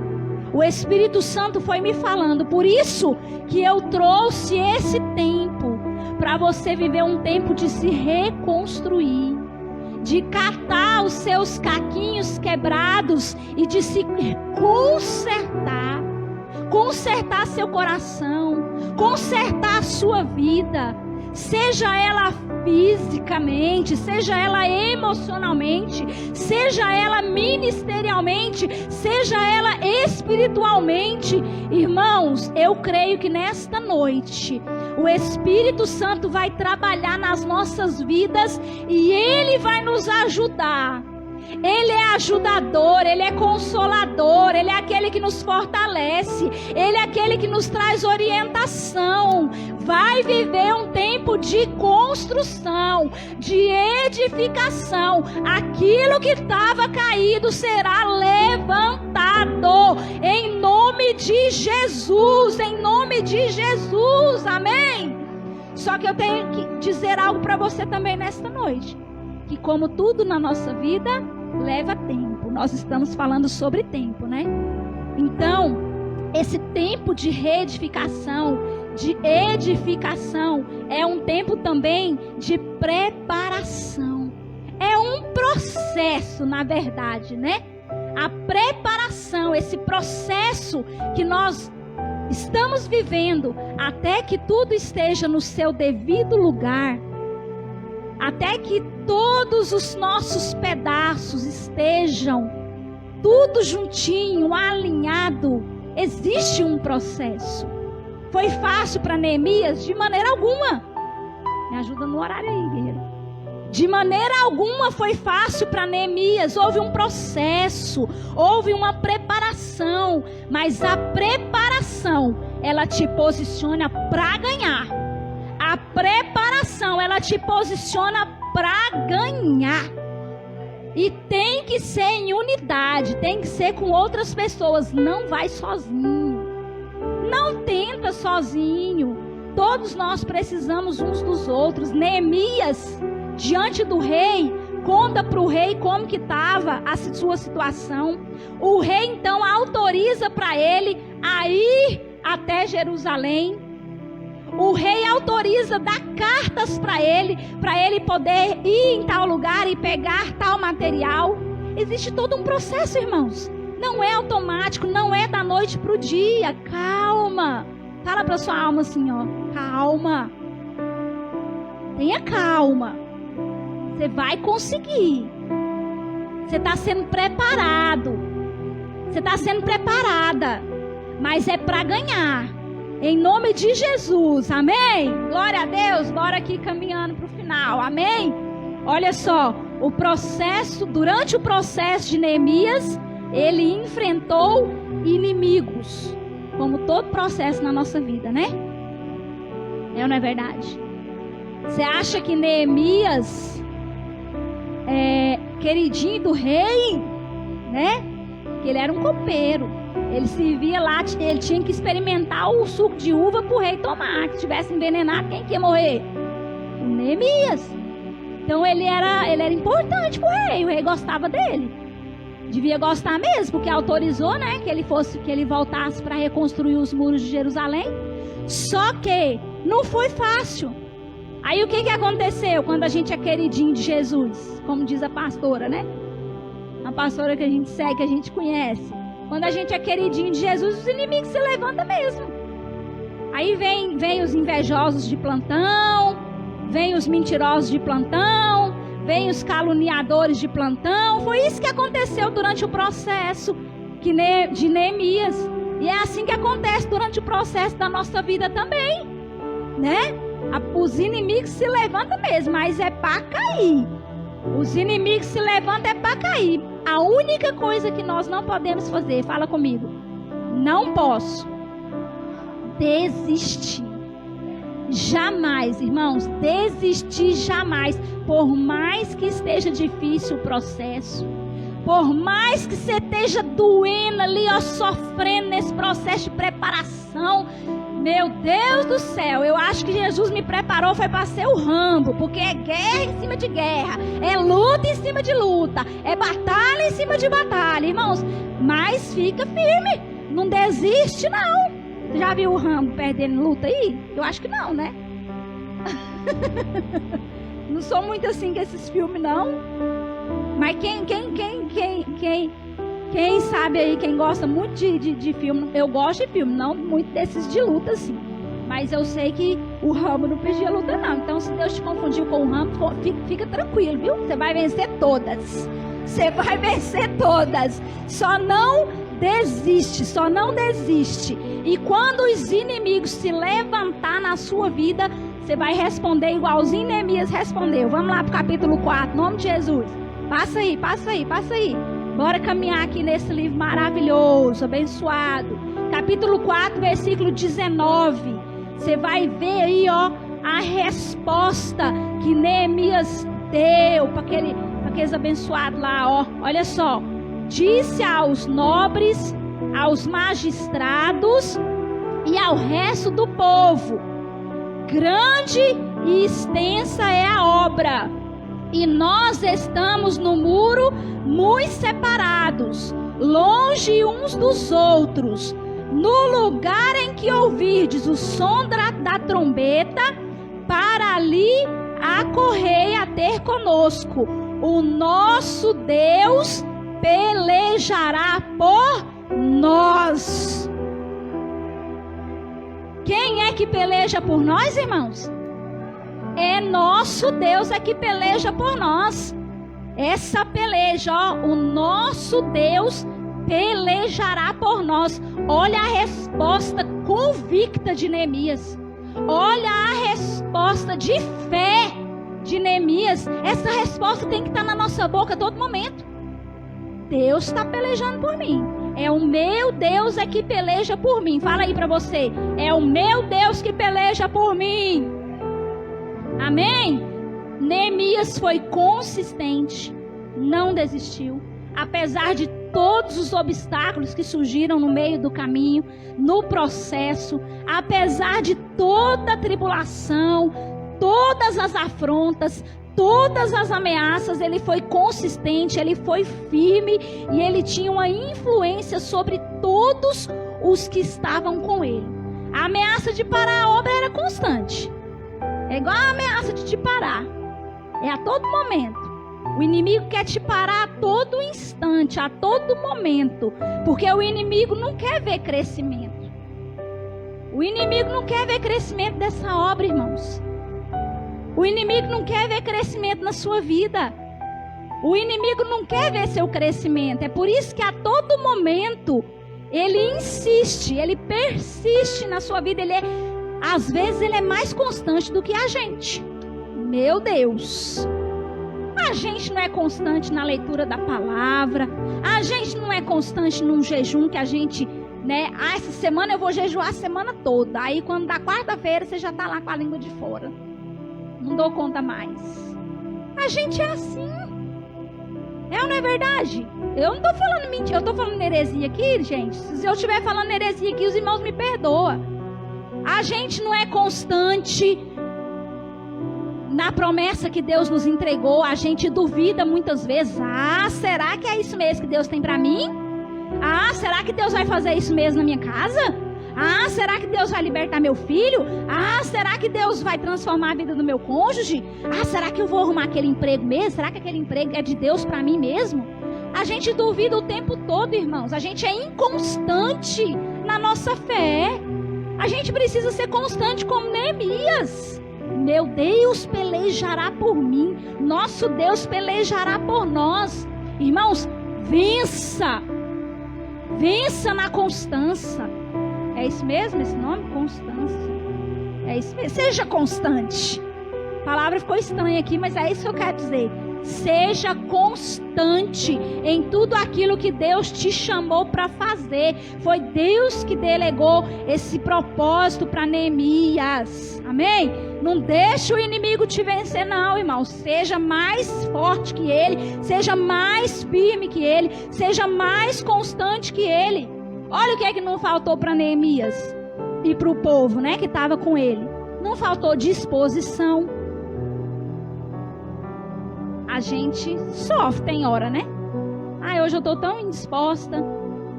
A: O Espírito Santo foi me falando, por isso que eu trouxe esse tempo, para você viver um tempo de se reconstruir, de catar os seus caquinhos quebrados e de se consertar seu coração, consertar a sua vida, seja ela fisicamente, seja ela emocionalmente, seja ela ministerialmente, seja ela espiritualmente. Irmãos, eu creio que nesta noite o Espírito Santo vai trabalhar nas nossas vidas e Ele vai nos ajudar. Ele é ajudador, Ele é consolador, Ele é aquele que nos fortalece, Ele é aquele que nos traz orientação. Vai viver um tempo de construção, de edificação. Aquilo que estava caído será levantado, em nome de Jesus, em nome de Jesus, amém? Só que eu tenho que dizer algo para você também nesta noite, que como tudo na nossa vida, leva tempo. Nós estamos falando sobre tempo, né? Então, esse tempo de reedificação, de edificação, é um tempo também de preparação. É um processo, na verdade, né? A preparação, esse processo que nós estamos vivendo, até que tudo esteja no seu devido lugar, até que todos os nossos pedaços estejam tudo juntinho, alinhado. Existe um processo. Foi fácil para Neemias? De maneira alguma. Me ajuda no horário aí, guerreiro. De maneira alguma foi fácil para Neemias. Houve um processo, houve uma preparação, mas a preparação, ela te posiciona para ganhar. A preparação, ela te posiciona para ganhar. E tem que ser em unidade, tem que ser com outras pessoas. Não vai sozinho. Não tenta sozinho. Todos nós precisamos uns dos outros. Neemias, diante do rei, conta para o rei como que estava a sua situação. O rei então autoriza para ele a ir até Jerusalém. O rei autoriza, dá cartas para ele poder ir em tal lugar e pegar tal material. Existe todo um processo, irmãos. Não é automático, não é da noite para o dia. Calma. Fala para sua alma assim, ó. Calma. Tenha calma. Você vai conseguir. Você está sendo preparado. Você está sendo preparada. Mas é para ganhar. Em nome de Jesus, amém? Glória a Deus, bora aqui caminhando para o final, amém? Olha só, durante o processo de Neemias, ele enfrentou inimigos, como todo processo na nossa vida, né? É ou não é verdade? Você acha que Neemias é queridinho do rei, né? Que ele era um copeiro. Ele servia lá, ele tinha que experimentar o suco de uva para o rei tomar. Se tivesse envenenado, quem que ia morrer? O Neemias. Então ele era importante para o rei gostava dele. Devia gostar mesmo, porque autorizou, né, que ele voltasse para reconstruir os muros de Jerusalém. Só que não foi fácil. Aí o que aconteceu quando a gente é queridinho de Jesus? Como diz a pastora, né? A pastora que a gente segue, que a gente conhece. Quando a gente é queridinho de Jesus, os inimigos se levantam mesmo. Aí vem os invejosos de plantão, vem os mentirosos de plantão, vem os caluniadores de plantão. Foi isso que aconteceu durante o processo de Neemias. E é assim que acontece durante o processo da nossa vida também, né? Os inimigos se levantam mesmo, mas é para cair. Os inimigos se levantam é para cair. A única coisa que nós não podemos fazer, fala comigo, não posso desistir. Jamais, irmãos, desistir jamais. Por mais que esteja difícil o processo, por mais que você esteja doendo ali, ó, sofrendo nesse processo de preparação, meu Deus do céu, eu acho que Jesus me preparou foi para ser o Rambo, porque é guerra em cima de guerra, é luta em cima de luta, é batalha em cima de batalha, irmãos. Mas fica firme, não desiste não. Você já viu o Rambo perdendo luta aí? Eu acho que não, né? Não sou muito assim com esses filmes não. Mas quem sabe aí, quem gosta muito de filme, eu gosto de filme, não muito desses de luta assim. Mas eu sei que o Rambo não pedia luta não. Então se Deus te confundiu com o Rambo, fica tranquilo, viu? Você vai vencer todas. Você vai vencer todas. Só não desiste, só não desiste. E quando os inimigos se levantar na sua vida, você vai responder igualzinho Neemias respondeu. Vamos lá pro capítulo 4, em nome de Jesus. Passa aí. Bora caminhar aqui nesse livro maravilhoso, abençoado. Capítulo 4, versículo 19. Você vai ver aí, ó, a resposta que Neemias deu para aqueles abençoados lá, ó. Olha só. Disse aos nobres, aos magistrados e ao resto do povo: grande e extensa é a obra, e nós estamos no muro muito separados, longe uns dos outros. No lugar em que ouvirdes o som da trombeta, para ali acorrei a ter conosco. O nosso Deus pelejará por nós. Quem é que peleja por nós, irmãos? É nosso Deus é que peleja por nós. Essa peleja, ó, o nosso Deus pelejará por nós. Olha a resposta convicta de Neemias. Olha a resposta de fé de Neemias. Essa resposta tem que estar na nossa boca a todo momento. Deus está pelejando por mim. É o meu Deus é que peleja por mim. Fala aí para você. É o meu Deus que peleja por mim. Amém? Neemias foi consistente. Não desistiu. Apesar de todos os obstáculos que surgiram no meio do caminho, no processo, apesar de toda a tribulação, todas as afrontas, todas as ameaças, ele foi consistente, ele foi firme e ele tinha uma influência sobre todos os que estavam com ele. A ameaça de parar a obra era constante. É igual a ameaça de te parar. É a todo momento. O inimigo quer te parar a todo instante, a todo momento. Porque o inimigo não quer ver crescimento. O inimigo não quer ver crescimento dessa obra, irmãos. O inimigo não quer ver crescimento na sua vida. O inimigo não quer ver seu crescimento. É por isso que a todo momento ele insiste, ele persiste na sua vida. Às vezes ele é mais constante do que a gente. Meu Deus. A gente não é constante na leitura da palavra. A gente não é constante num jejum que a gente, né? Essa semana eu vou jejuar a semana toda. Aí quando dá quarta-feira você já tá lá com a língua de fora. Não dou conta mais. A gente é assim. É ou não é verdade? Eu não tô falando mentira. Eu tô falando heresia aqui, gente. Se eu estiver falando heresia aqui, os irmãos me perdoam. A gente não é constante na promessa que Deus nos entregou. A gente duvida muitas vezes. Ah, será que é isso mesmo que Deus tem para mim? Ah, será que Deus vai fazer isso mesmo na minha casa? Ah, será que Deus vai libertar meu filho? Ah, será que Deus vai transformar a vida do meu cônjuge? Ah, será que eu vou arrumar aquele emprego mesmo? Será que aquele emprego é de Deus para mim mesmo? A gente duvida o tempo todo, irmãos. A gente é inconstante na nossa fé. A gente precisa ser constante como Neemias. Meu Deus pelejará por mim. Nosso Deus pelejará por nós. Irmãos, vença. Vença na constância. É isso mesmo esse nome? Constância. É isso mesmo. Seja constante. A palavra ficou estranha aqui, mas é isso que eu quero dizer. Seja constante em tudo aquilo que Deus te chamou para fazer. Foi Deus que delegou esse propósito para Neemias. Amém? Não deixe o inimigo te vencer não, irmão. Seja mais forte que ele. Seja mais firme que ele. Seja mais constante que ele. Olha o que é que não faltou para Neemias e para o povo, né, que estava com ele. Não faltou disposição. A gente sofre, tem hora, né? Ah, hoje eu estou tão indisposta.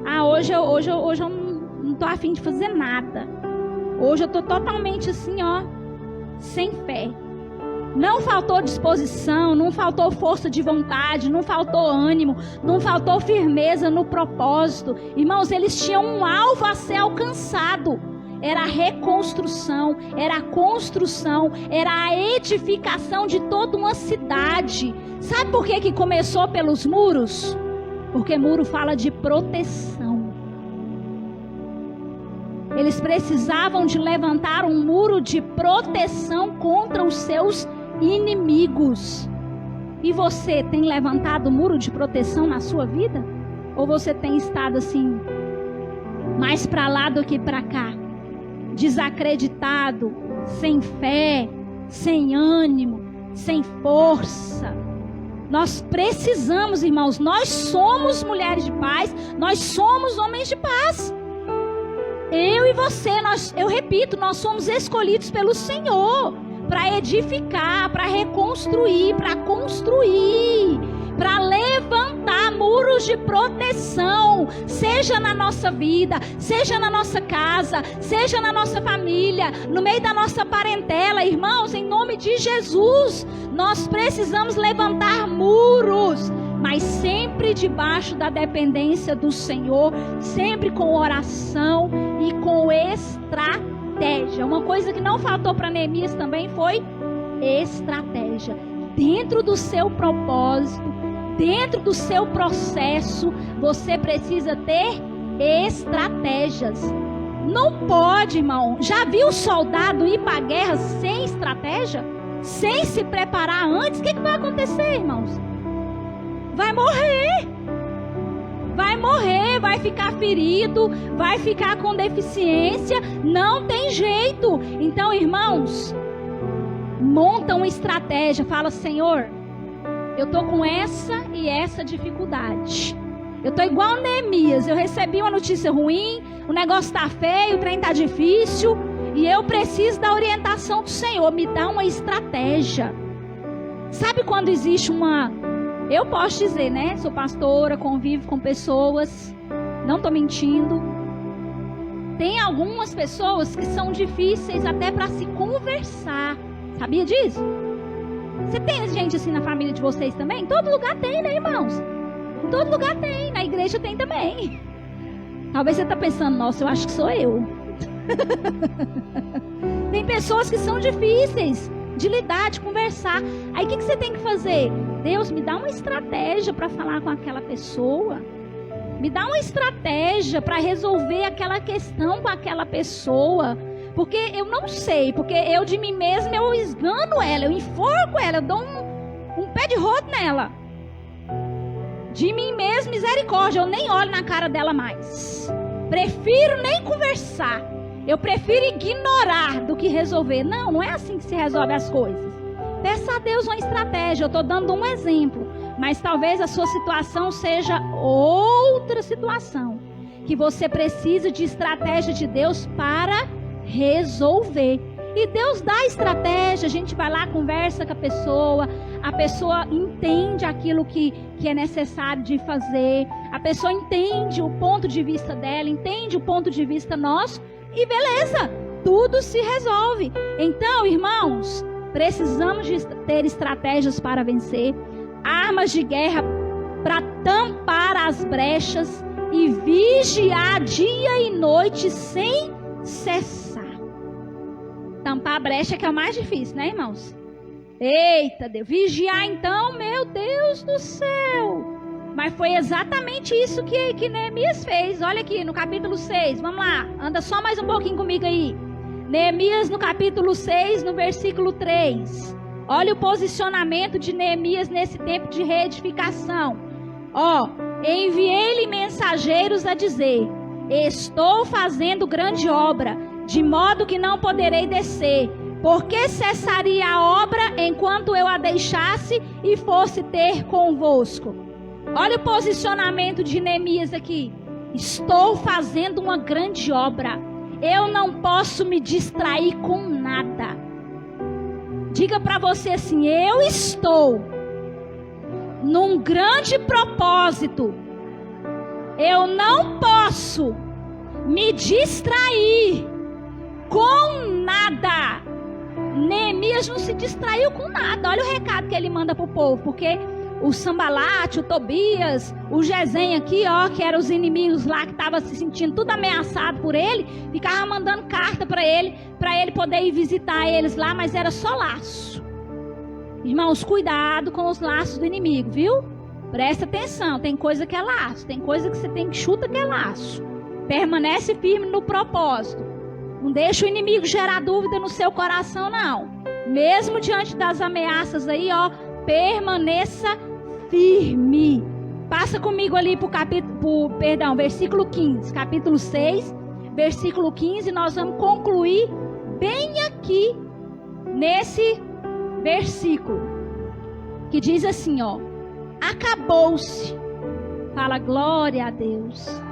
A: Ah, hoje eu não estou afim de fazer nada. Hoje eu estou totalmente assim, ó, sem fé. Não faltou disposição, não faltou força de vontade, não faltou ânimo, não faltou firmeza no propósito. Irmãos, eles tinham um alvo a ser alcançado. Era a reconstrução, era a construção, era a edificação de toda uma cidade. Sabe por que começou pelos muros? Porque muro fala de proteção. Eles precisavam de levantar um muro de proteção contra os seus inimigos. E você tem levantado muro de proteção na sua vida? Ou você tem estado assim, mais para lá do que para cá? Desacreditado, sem fé, sem ânimo, sem força. Nós precisamos, irmãos, nós somos mulheres de paz, nós somos homens de paz. Eu e você, eu repito, nós somos escolhidos pelo Senhor para edificar, para reconstruir, para construir, para levantar muros de proteção, seja na nossa vida, seja na nossa casa, seja na nossa família, no meio da nossa parentela. Irmãos, em nome de Jesus, nós precisamos levantar muros, mas sempre debaixo da dependência do Senhor, sempre com oração e com estratégia. Uma coisa que não faltou para Neemias também foi estratégia. Dentro do seu propósito, dentro do seu processo, você precisa ter estratégias. Não pode, irmão. Já viu o soldado ir para a guerra sem estratégia? Sem se preparar antes? O que vai acontecer, irmãos? Vai morrer. Vai morrer, vai ficar ferido, vai ficar com deficiência. Não tem jeito. Então, irmãos, monta uma estratégia. Fala: Senhor, eu estou com essa e essa dificuldade. Eu estou igual a Neemias. Eu recebi uma notícia ruim, o negócio está feio, o trem está difícil, e eu preciso da orientação do Senhor. Me dá uma estratégia. Sabe quando existe uma... Eu posso dizer, né? Sou pastora, convivo com pessoas, não estou mentindo. Tem algumas pessoas que são difíceis até para se conversar. Sabia disso? Você tem gente assim na família de vocês também? Em todo lugar tem, né, irmãos? Em todo lugar tem, na igreja tem também. Talvez você está pensando: nossa, eu acho que sou eu. Tem pessoas que são difíceis de lidar, de conversar. Aí o que você tem que fazer? Deus, me dá uma estratégia para falar com aquela pessoa. Me dá uma estratégia para resolver aquela questão com aquela pessoa. Porque eu não sei, porque eu de mim mesma eu esgano ela, eu enforco ela, eu dou um pé de rodo nela. De mim mesma, misericórdia, eu nem olho na cara dela mais. Prefiro nem conversar. Eu prefiro ignorar do que resolver. Não, não é assim que se resolve as coisas. Peça a Deus uma estratégia. Eu estou dando um exemplo, mas talvez a sua situação seja outra situação, que você precisa de estratégia de Deus para resolver. E Deus dá estratégia. A gente vai lá, conversa com a pessoa entende aquilo que é necessário de fazer, a pessoa entende o ponto de vista dela, entende o ponto de vista nosso, e beleza, tudo se resolve. Então, irmãos, precisamos de ter estratégias para vencer, armas de guerra para tampar as brechas e vigiar dia e noite sem cessar. Tampar a brecha que é o mais difícil, né, irmãos? Eita Deus, vigiar então, meu Deus do céu. Mas foi exatamente isso que Neemias fez. Olha aqui no capítulo 6, vamos lá, anda só mais um pouquinho comigo aí. Neemias no capítulo 6, no versículo 3. Olha o posicionamento de Neemias nesse tempo de reedificação. Enviei-lhe mensageiros a dizer: estou fazendo grande obra, de modo que não poderei descer. Por que cessaria a obra enquanto eu a deixasse e fosse ter convosco? Olha o posicionamento de Neemias aqui. Estou fazendo uma grande obra. Eu não posso me distrair com nada. Diga para você assim: eu estou num grande propósito. Eu não posso me distrair com nada. Neemias não se distraiu com nada. Olha o recado que ele manda pro povo, porque o Sambalate, o Tobias, o Gesem aqui, ó, que eram os inimigos lá que estavam se sentindo tudo ameaçado por ele, ficava mandando carta para ele poder ir visitar eles lá, mas era só laço. Irmãos, cuidado com os laços do inimigo, viu? Presta atenção, tem coisa que é laço, tem coisa que você tem que chuta que é laço. Permanece firme no propósito. Não deixa o inimigo gerar dúvida no seu coração, não. Mesmo diante das ameaças aí, ó, permaneça firme. Passa comigo ali pro versículo 15, capítulo 6, versículo 15, nós vamos concluir bem aqui nesse versículo, que diz assim, ó: acabou-se. Fala glória a Deus.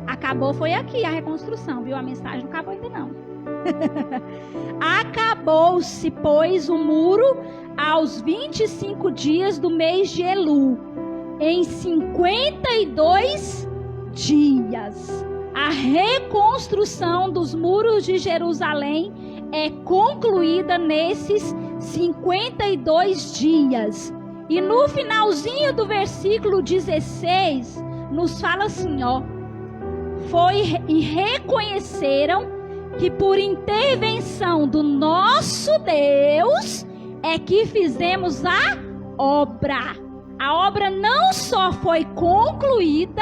A: Acabou foi aqui a reconstrução, viu? A mensagem não acabou ainda não. Acabou-se, pois, o muro aos 25 dias do mês de Elu, em 52 dias. A reconstrução dos muros de Jerusalém é concluída nesses 52 dias. E no finalzinho do versículo 16, nos fala assim, ó: e reconheceram que por intervenção do nosso Deus é que fizemos a obra. A obra não só foi concluída,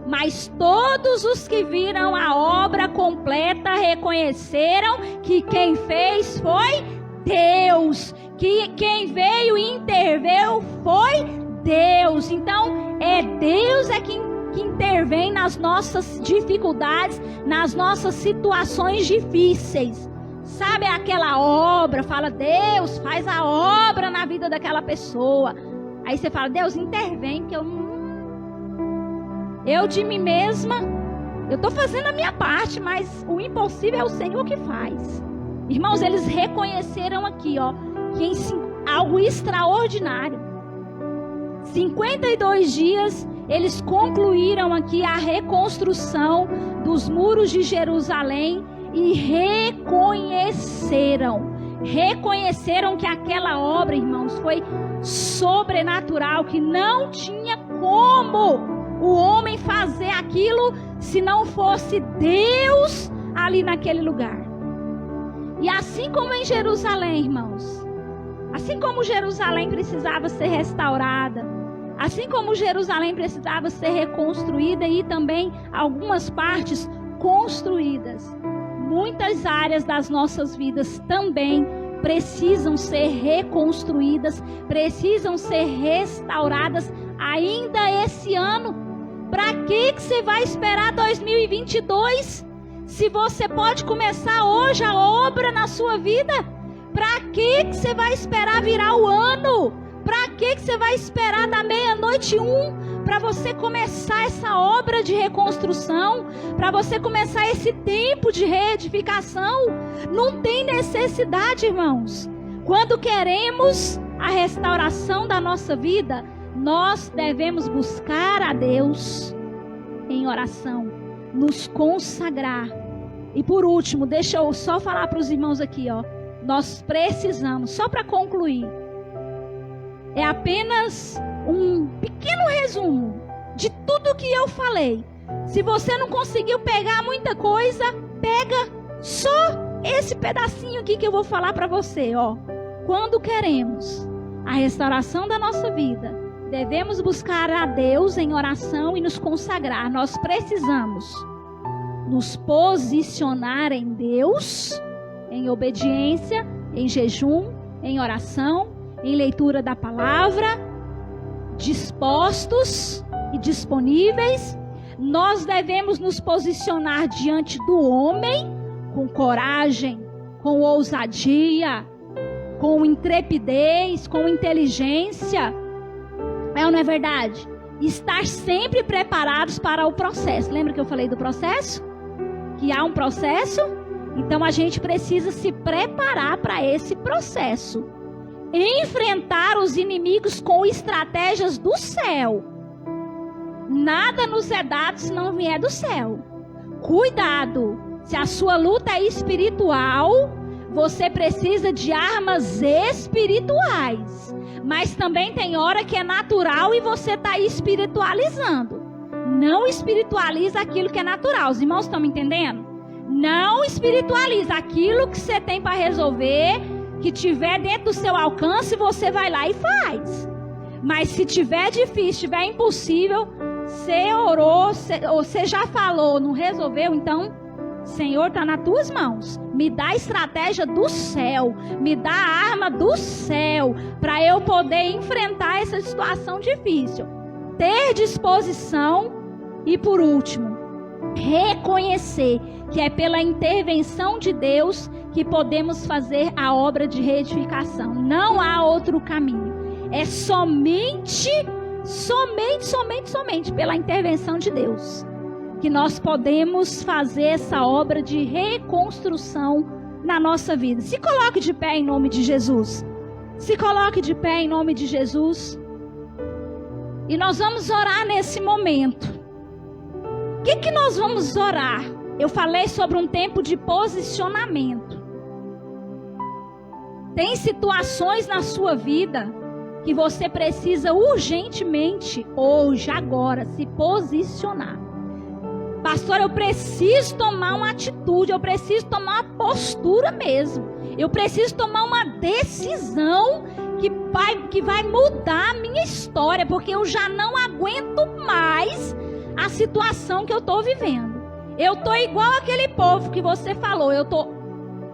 A: mas todos os que viram a obra completa reconheceram que quem fez foi Deus, que quem veio e interveio foi Deus. Então, é Deus que intervém nas nossas dificuldades, nas nossas situações difíceis. Sabe aquela obra? Fala, Deus, faz a obra na vida daquela pessoa. Aí você fala, Deus, intervém, que eu de mim mesma, eu estou fazendo a minha parte, mas o impossível é o Senhor que faz. Irmãos, eles reconheceram aqui, ó, que algo extraordinário. 52 dias, eles concluíram aqui a reconstrução dos muros de Jerusalém e reconheceram que aquela obra, irmãos, foi sobrenatural, que não tinha como o homem fazer aquilo se não fosse Deus ali naquele lugar. E assim como em Jerusalém, irmãos, assim como Jerusalém precisava ser restaurada, assim como Jerusalém precisava ser reconstruída e também algumas partes construídas, muitas áreas das nossas vidas também precisam ser reconstruídas, precisam ser restauradas ainda esse ano. Para que você vai esperar 2022? Se você pode começar hoje a obra na sua vida, para que você vai esperar virar o ano? Para que você vai esperar da meia-noite 1 para você começar essa obra de reconstrução? Para você começar esse tempo de reedificação? Não tem necessidade, irmãos. Quando queremos a restauração da nossa vida, nós devemos buscar a Deus em oração, nos consagrar. E por último, deixa eu só falar para os irmãos aqui, ó. Nós precisamos, só para concluir, é apenas um pequeno resumo de tudo que eu falei. Se você não conseguiu pegar muita coisa, pega só esse pedacinho aqui que eu vou falar para você, ó. Quando queremos a restauração da nossa vida, devemos buscar a Deus em oração e nos consagrar. Nós precisamos nos posicionar em Deus, em obediência, em jejum, em oração, em leitura da palavra, dispostos e disponíveis. Nós devemos nos posicionar diante do homem com coragem, com ousadia, com intrepidez, com inteligência. É ou não é verdade? Estar sempre preparados para o processo. Lembra que eu falei do processo? Que há um processo? Então a gente precisa se preparar para esse processo. Enfrentar os inimigos com estratégias do céu. Nada nos é dado se não vier do céu. Cuidado, se a sua luta é espiritual, você precisa de armas espirituais. Mas também tem hora que é natural e você está espiritualizando. Não espiritualiza aquilo que é natural. Os irmãos estão me entendendo? Não espiritualiza aquilo que você tem para resolver, que tiver dentro do seu alcance, você vai lá e faz. Mas se tiver difícil, tiver impossível, você orou, você já falou, não resolveu, então, Senhor, está nas tuas mãos. Me dá a estratégia do céu, me dá a arma do céu, para eu poder enfrentar essa situação difícil. Ter disposição e, por último, reconhecer que é pela intervenção de Deus que podemos fazer a obra de reedificação. Não há outro caminho. É somente pela intervenção de Deus que nós podemos fazer essa obra de reconstrução na nossa vida. Se coloque de pé em nome de Jesus. Se coloque de pé em nome de Jesus. E nós vamos orar nesse momento. O que nós vamos orar? Eu falei sobre um tempo de posicionamento. Tem situações na sua vida que você precisa urgentemente, hoje, agora, se posicionar. Pastor, eu preciso tomar uma atitude, eu preciso tomar uma postura mesmo. Eu preciso tomar uma decisão que vai mudar a minha história, porque eu já não aguento mais a situação que eu estou vivendo. Eu estou igual aquele povo que você falou, eu estou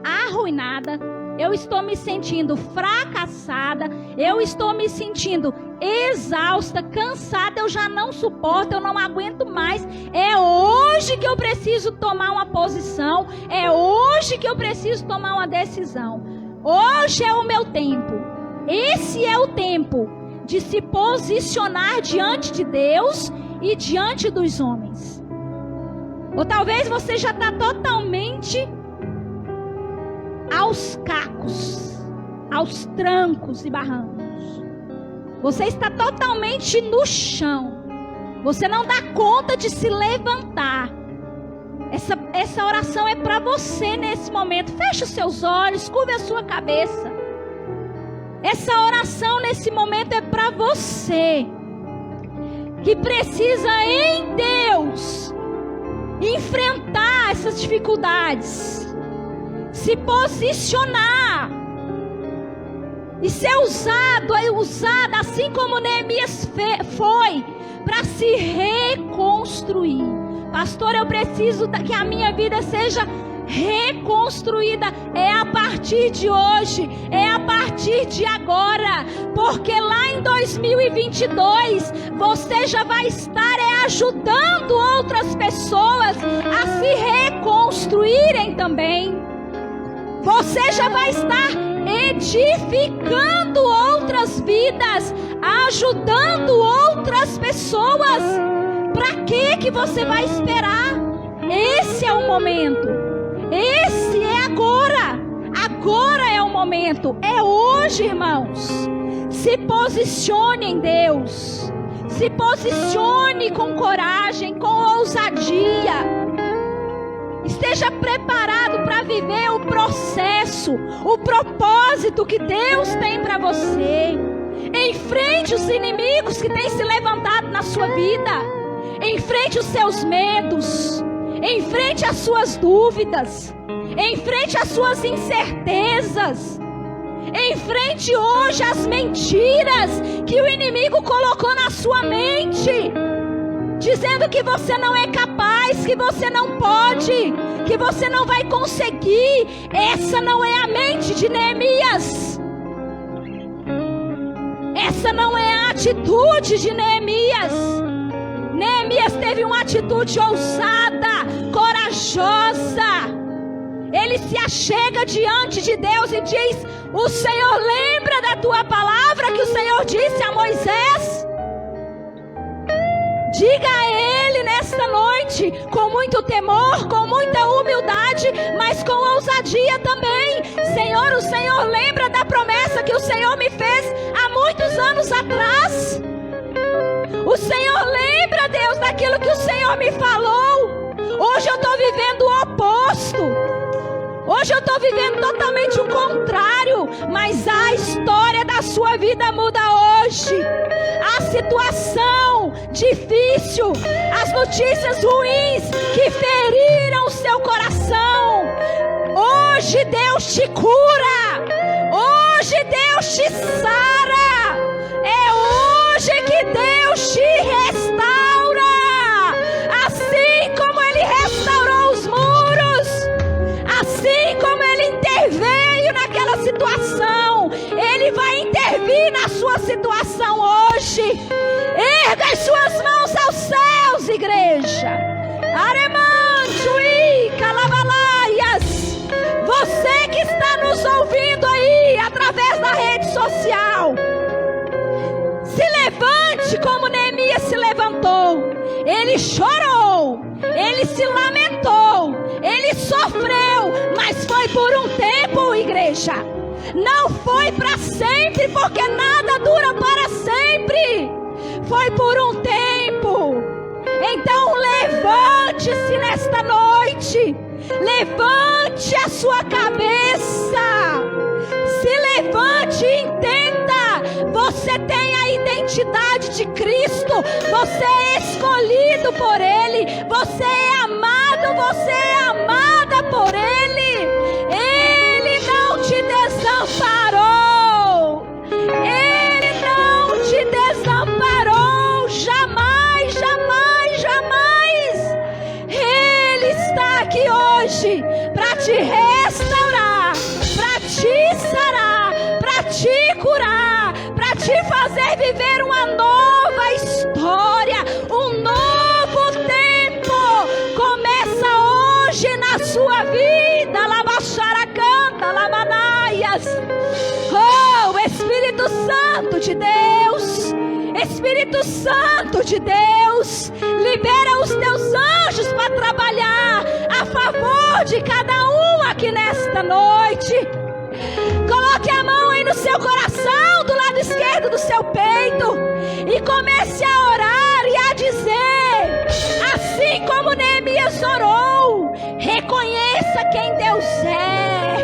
A: arruinada, eu estou me sentindo fracassada, eu estou me sentindo exausta, cansada, eu já não suporto, eu não aguento mais. É hoje que eu preciso tomar uma posição, é hoje que eu preciso tomar uma decisão. Hoje é o meu tempo. Esse é o tempo de se posicionar diante de Deus e diante dos homens. Ou talvez você já está totalmente aos cacos, aos trancos e barrancos. Você está totalmente no chão. Você não dá conta de se levantar. Essa oração é para você nesse momento. Feche os seus olhos, curve a sua cabeça. Essa oração nesse momento é para você que precisa em Deus enfrentar essas dificuldades, se posicionar e ser usada assim como Neemias foi, para se reconstruir. Pastor, eu preciso que a minha vida seja reconstruída. É a partir de hoje, é a partir de agora, porque lá em 2022 você já vai estar ajudando outras pessoas a se reconstruírem também. Você já vai estar edificando outras vidas, ajudando outras pessoas. Para que você vai esperar? Esse é o momento. Esse é agora. Agora é o momento. É hoje, irmãos. Se posicione em Deus. Se posicione com coragem, com ousadia. Esteja preparado para viver o processo, o propósito que Deus tem para você. Enfrente os inimigos que têm se levantado na sua vida. Enfrente os seus medos. Enfrente as suas dúvidas. Enfrente as suas incertezas. Enfrente hoje as mentiras que o inimigo colocou na sua mente, dizendo que você não é capaz, que você não pode, que você não vai conseguir. Essa não é a mente de Neemias. Essa não é a atitude de Neemias. Neemias teve uma atitude ousada, corajosa. Ele se achega diante de Deus e diz: o Senhor lembra da tua palavra que o Senhor disse a Moisés? Diga a Ele nesta noite, com muito temor, com muita humildade, mas com ousadia também. Senhor, o Senhor lembra da promessa que o Senhor me fez há muitos anos atrás? O Senhor lembra, Deus, daquilo que o Senhor me falou? Hoje eu estou vivendo o oposto. Hoje eu estou vivendo totalmente o contrário. Mas a história da sua vida muda hoje. A situação difícil, as notícias ruins que feriram o seu coração, hoje Deus te cura. Hoje Deus te sara. É hoje que Deus te restaura. Assim como Ele restaurou os muros, assim como Ele interveio naquela situação, Ele vai intervir na sua situação hoje. Erga as suas mãos aos céus, igreja. Aremantui, calabalaias. Você que está nos ouvindo aí através da rede social, se levante como Neemias se levantou. Ele chorou, ele se lamentou, ele sofreu, mas foi por um tempo, igreja. Não foi para sempre, porque nada dura para sempre. Foi por um tempo. Então levante-se nesta noite. Levante a sua cabeça. Se levante e entenda. Você tem a identidade de Cristo. Você é escolhido por Ele. Você é amado. Você é amada por Ele. Ele não te desamparou. Ele não te desamparou. Jamais, jamais, jamais. Ele está aqui hoje para te restaurar, para te sarar, para te curar, para te fazer viver uma nova história, um novo tempo. Começa hoje na sua vida. Labaxara canta, lamanaias. Oh, Espírito Santo de Deus, Espírito Santo de Deus, libera os teus anjos para trabalhar a favor de cada um aqui nesta noite. Coloque a mão aí no seu coração, do lado esquerdo do seu peito, e comece a orar e a dizer, assim como Neemias orou: reconheça quem Deus é.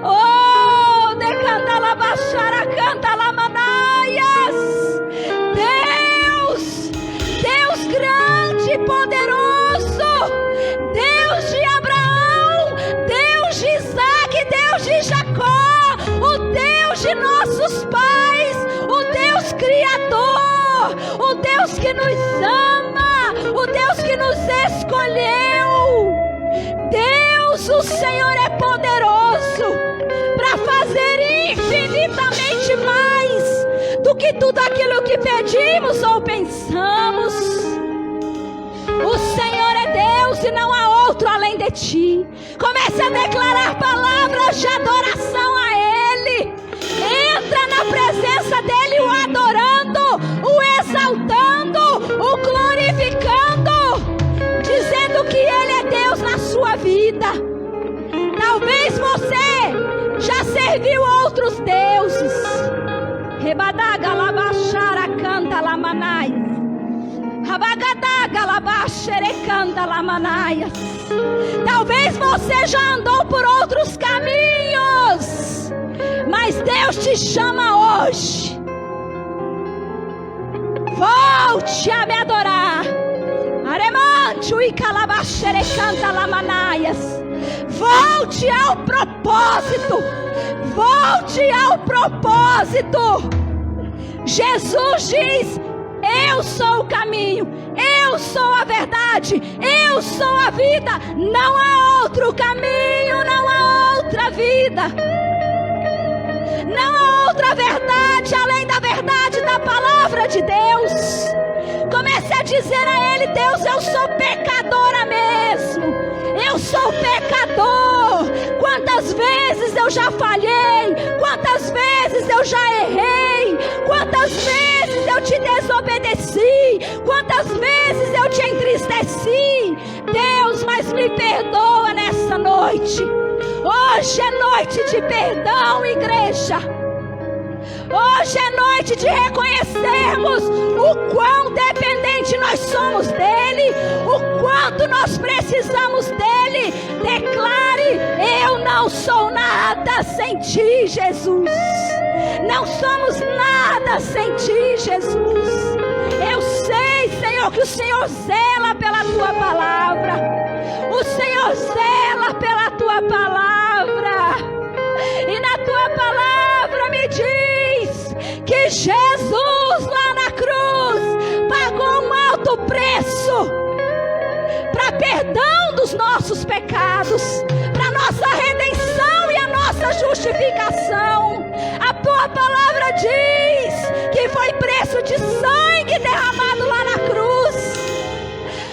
A: Oh, decanta la baixara, canta la manaias. Deus grande e poderoso, Deus de Abraão, Deus de Isaac, Deus de Jacó, o Deus de nossos pais, o Deus criador, o Deus que nos ama, o Deus que nos escolheu. Deus, o Senhor é poderoso para fazer infinitamente mais do que tudo aquilo que pedimos ou pensamos. O Senhor é Deus e não há outro além de ti. Comece a declarar palavras de adoração a Ele. Entra na presença dEle, o adorando, o exaltando, o glorificando, dizendo que Ele é Deus na sua vida. Talvez você já serviu outros deuses. Rebadaga labaxara canta lamanai. Rabagadaga labaxere canta lamanai. Talvez você já andou por outros caminhos, mas Deus te chama hoje. Volte a me adorar. Aremancho e calabaxere canta lamanaias. Volte ao propósito. Volte ao propósito. Jesus diz: eu sou o caminho, eu sou a verdade, eu sou a vida. Não há outro caminho, não há outra vida, não há outra verdade além da verdade da palavra de Deus. Comece a dizer a Ele: Deus, eu sou pecadora mesmo. Eu sou pecador. Quantas vezes eu já falhei, quantas vezes eu já errei, quantas vezes eu te desobedeci, quantas vezes eu te entristeci. Deus, mas me perdoa nessa noite. Hoje é noite de perdão, igreja. Hoje é noite de reconhecermos o quão dependente nós somos dEle, o quanto nós precisamos dEle. Declare não sou nada sem ti, Jesus. Não somos nada sem ti, Jesus. Eu sei, Senhor, que o Senhor zela pela tua palavra. O Senhor zela pela tua palavra. E na tua palavra me diz que Jesus lá na cruz pagou um alto preço para perdão dos nossos pecados, para nossa redenção e a nossa justificação. A tua palavra diz que foi preço de sangue derramado lá na cruz.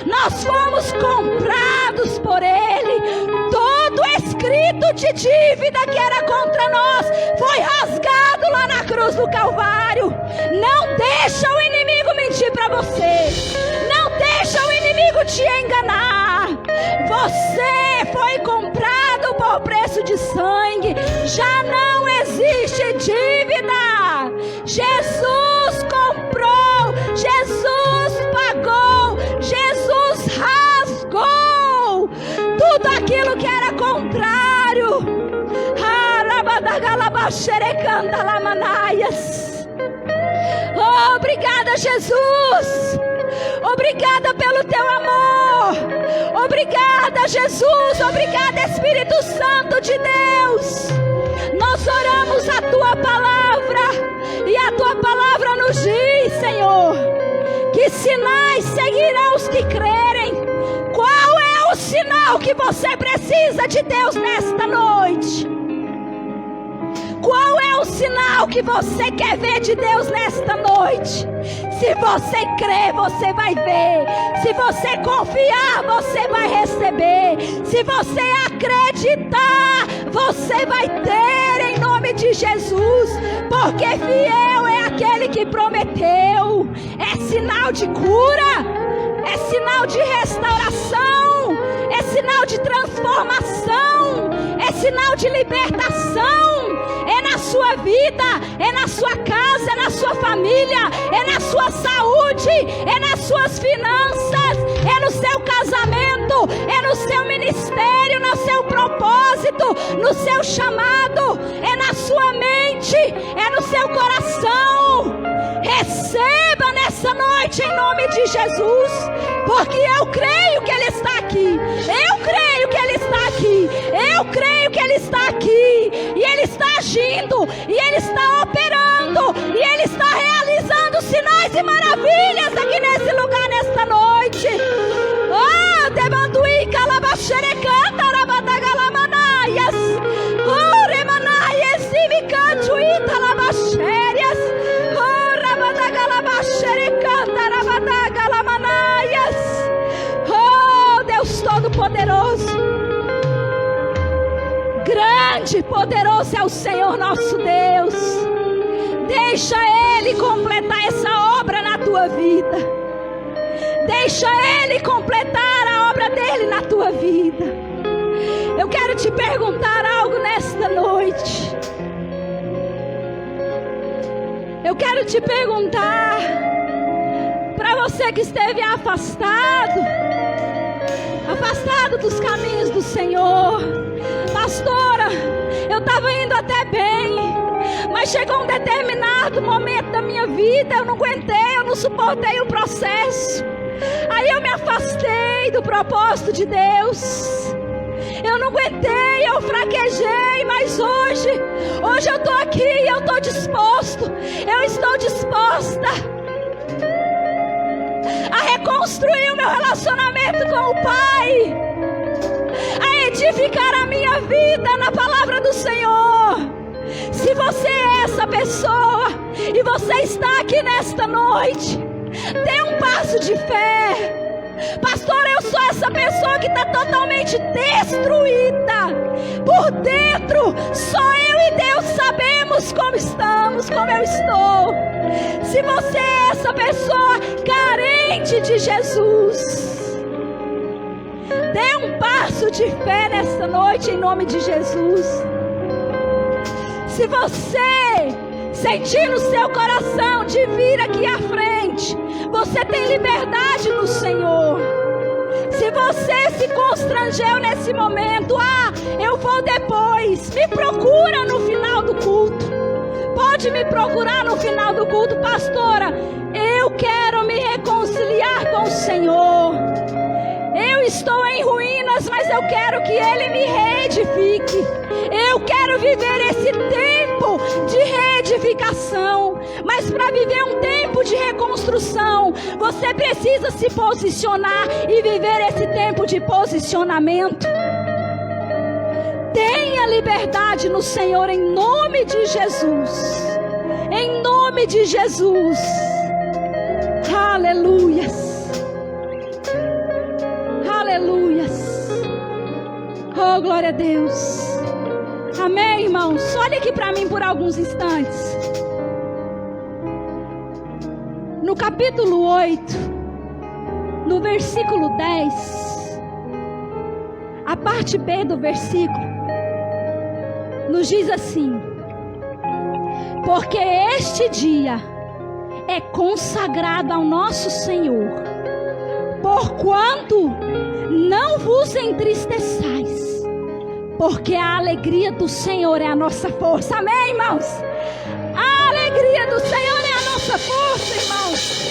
A: Nós fomos comprados por Ele. Todo escrito de dívida que era contra nós foi rasgado lá na cruz do Calvário. Não deixa o inimigo mentir para você. Não deixa o inimigo te enganar. Você foi comprado por preço de sangue. Já não existe dívida. Jesus comprou. Jesus pagou. Jesus rasgou tudo aquilo que era contrário. Oh, obrigada, Jesus. Obrigada pelo teu amor. Obrigada, Jesus. Obrigada, Espírito Santo de Deus. Nós oramos a tua palavra, e a tua palavra nos diz, Senhor, que sinais seguirão os que crerem. Qual é o sinal que você precisa de Deus nesta noite? Qual é o sinal que você quer ver de Deus nesta noite? Se você crer, você vai ver. Se você confiar, você vai receber. Se você acreditar, você vai ter, em nome de Jesus. Porque fiel é aquele que prometeu. É sinal de cura, é sinal de restauração, é sinal de transformação, é sinal de libertação. É na sua vida, é na sua casa, é na sua família, é na sua saúde, é nas suas finanças, é no seu casamento, é no seu ministério, no seu propósito, no seu chamado, é na sua mente, é no seu coração. Receba nessa noite em nome de Jesus, porque eu creio que Ele está aqui. Eu creio que Ele está aqui. Eu creio que Ele está aqui. E Ele está agindo. E Ele está operando. E Ele está realizando sinais e maravilhas aqui nesse lugar nesta noite. Oh, Debanduí, Calabaxerecanta, Rabadagalamanaias. Oh, Remanaias, Ibicantuíta, Labaxérias. Oh, Deus Todo-Poderoso, grande e poderoso é o Senhor nosso Deus. Deixa Ele completar essa obra na tua vida. Deixa Ele completar a obra dele na tua vida. Eu quero te perguntar algo nesta noite. Eu quero te perguntar, para você que esteve afastado dos caminhos do Senhor. Pastora, eu estava indo até bem, mas chegou um determinado momento da minha vida, eu não aguentei, eu não suportei o processo. Aí eu me afastei do propósito de Deus. Eu não aguentei, eu fraquejei, mas hoje eu estou aqui e eu estou disposto. Eu estou disposta a reconstruir o meu relacionamento com o Pai, a edificar a minha vida na palavra do Senhor. Se você é essa pessoa e você está aqui nesta noite, dê um passo de fé. Pastor, eu sou essa pessoa que está totalmente destruída por dentro. Só eu e Deus sabemos como estamos, como eu estou. Se você é essa pessoa carente de Jesus, dê um passo de fé nesta noite em nome de Jesus. Se você sentir no seu coração de vir aqui à frente, você tem liberdade no Senhor. Se você se constrangeu nesse momento, eu vou depois, me procura no final do culto. Pode me procurar no final do culto, pastora, eu quero me reconciliar com o Senhor. Eu estou em ruínas, mas eu quero que Ele me reedifique. Eu quero viver esse tempo de reedificação. Mas para viver um tempo de reconstrução, você precisa se posicionar e viver esse tempo de posicionamento. Tenha liberdade no Senhor em nome de Jesus. Em nome de Jesus. Aleluias. Aleluias. Oh, glória a Deus. Amém, irmãos? Olha aqui para mim por alguns instantes. No capítulo 8, no versículo 10, a parte B do versículo, nos diz assim: porque este dia é consagrado ao nosso Senhor, porquanto não vos entristeçais, porque a alegria do Senhor é a nossa força. Amém, irmãos? A alegria do Senhor é a nossa força, irmãos.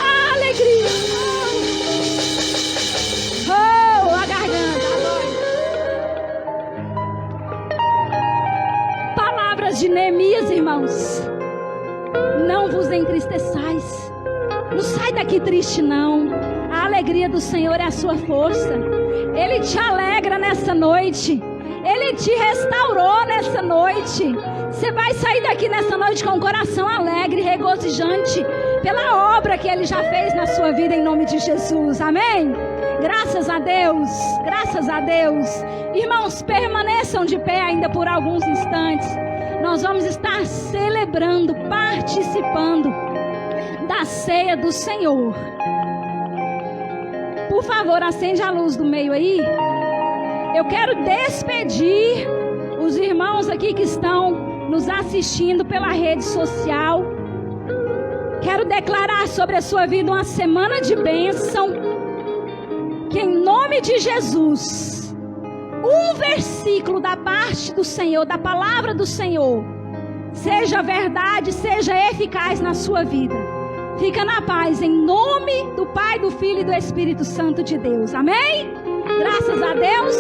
A: A alegria. Oh, a garganta. Palavras de Neemias, irmãos. Não vos entristeçais. Não sai daqui triste, não. A alegria do Senhor é a sua força. Ele te alegra nessa noite. Ele te restaurou nessa noite. Você vai sair daqui nessa noite com o coração alegre, regozijante, pela obra que Ele já fez na sua vida, em nome de Jesus. Amém? Graças a Deus. Graças a Deus. Irmãos, permaneçam de pé ainda por alguns instantes. Nós vamos estar celebrando, participando da ceia do Senhor. Por favor, acende a luz do meio aí. Eu quero despedir os irmãos aqui que estão nos assistindo pela rede social. Quero declarar sobre a sua vida uma semana de bênção. Que em nome de Jesus, um versículo da parte do Senhor, da palavra do Senhor, seja verdade, seja eficaz na sua vida. Fica na paz, em nome do Pai, do Filho e do Espírito Santo de Deus. Amém? Graças a Deus.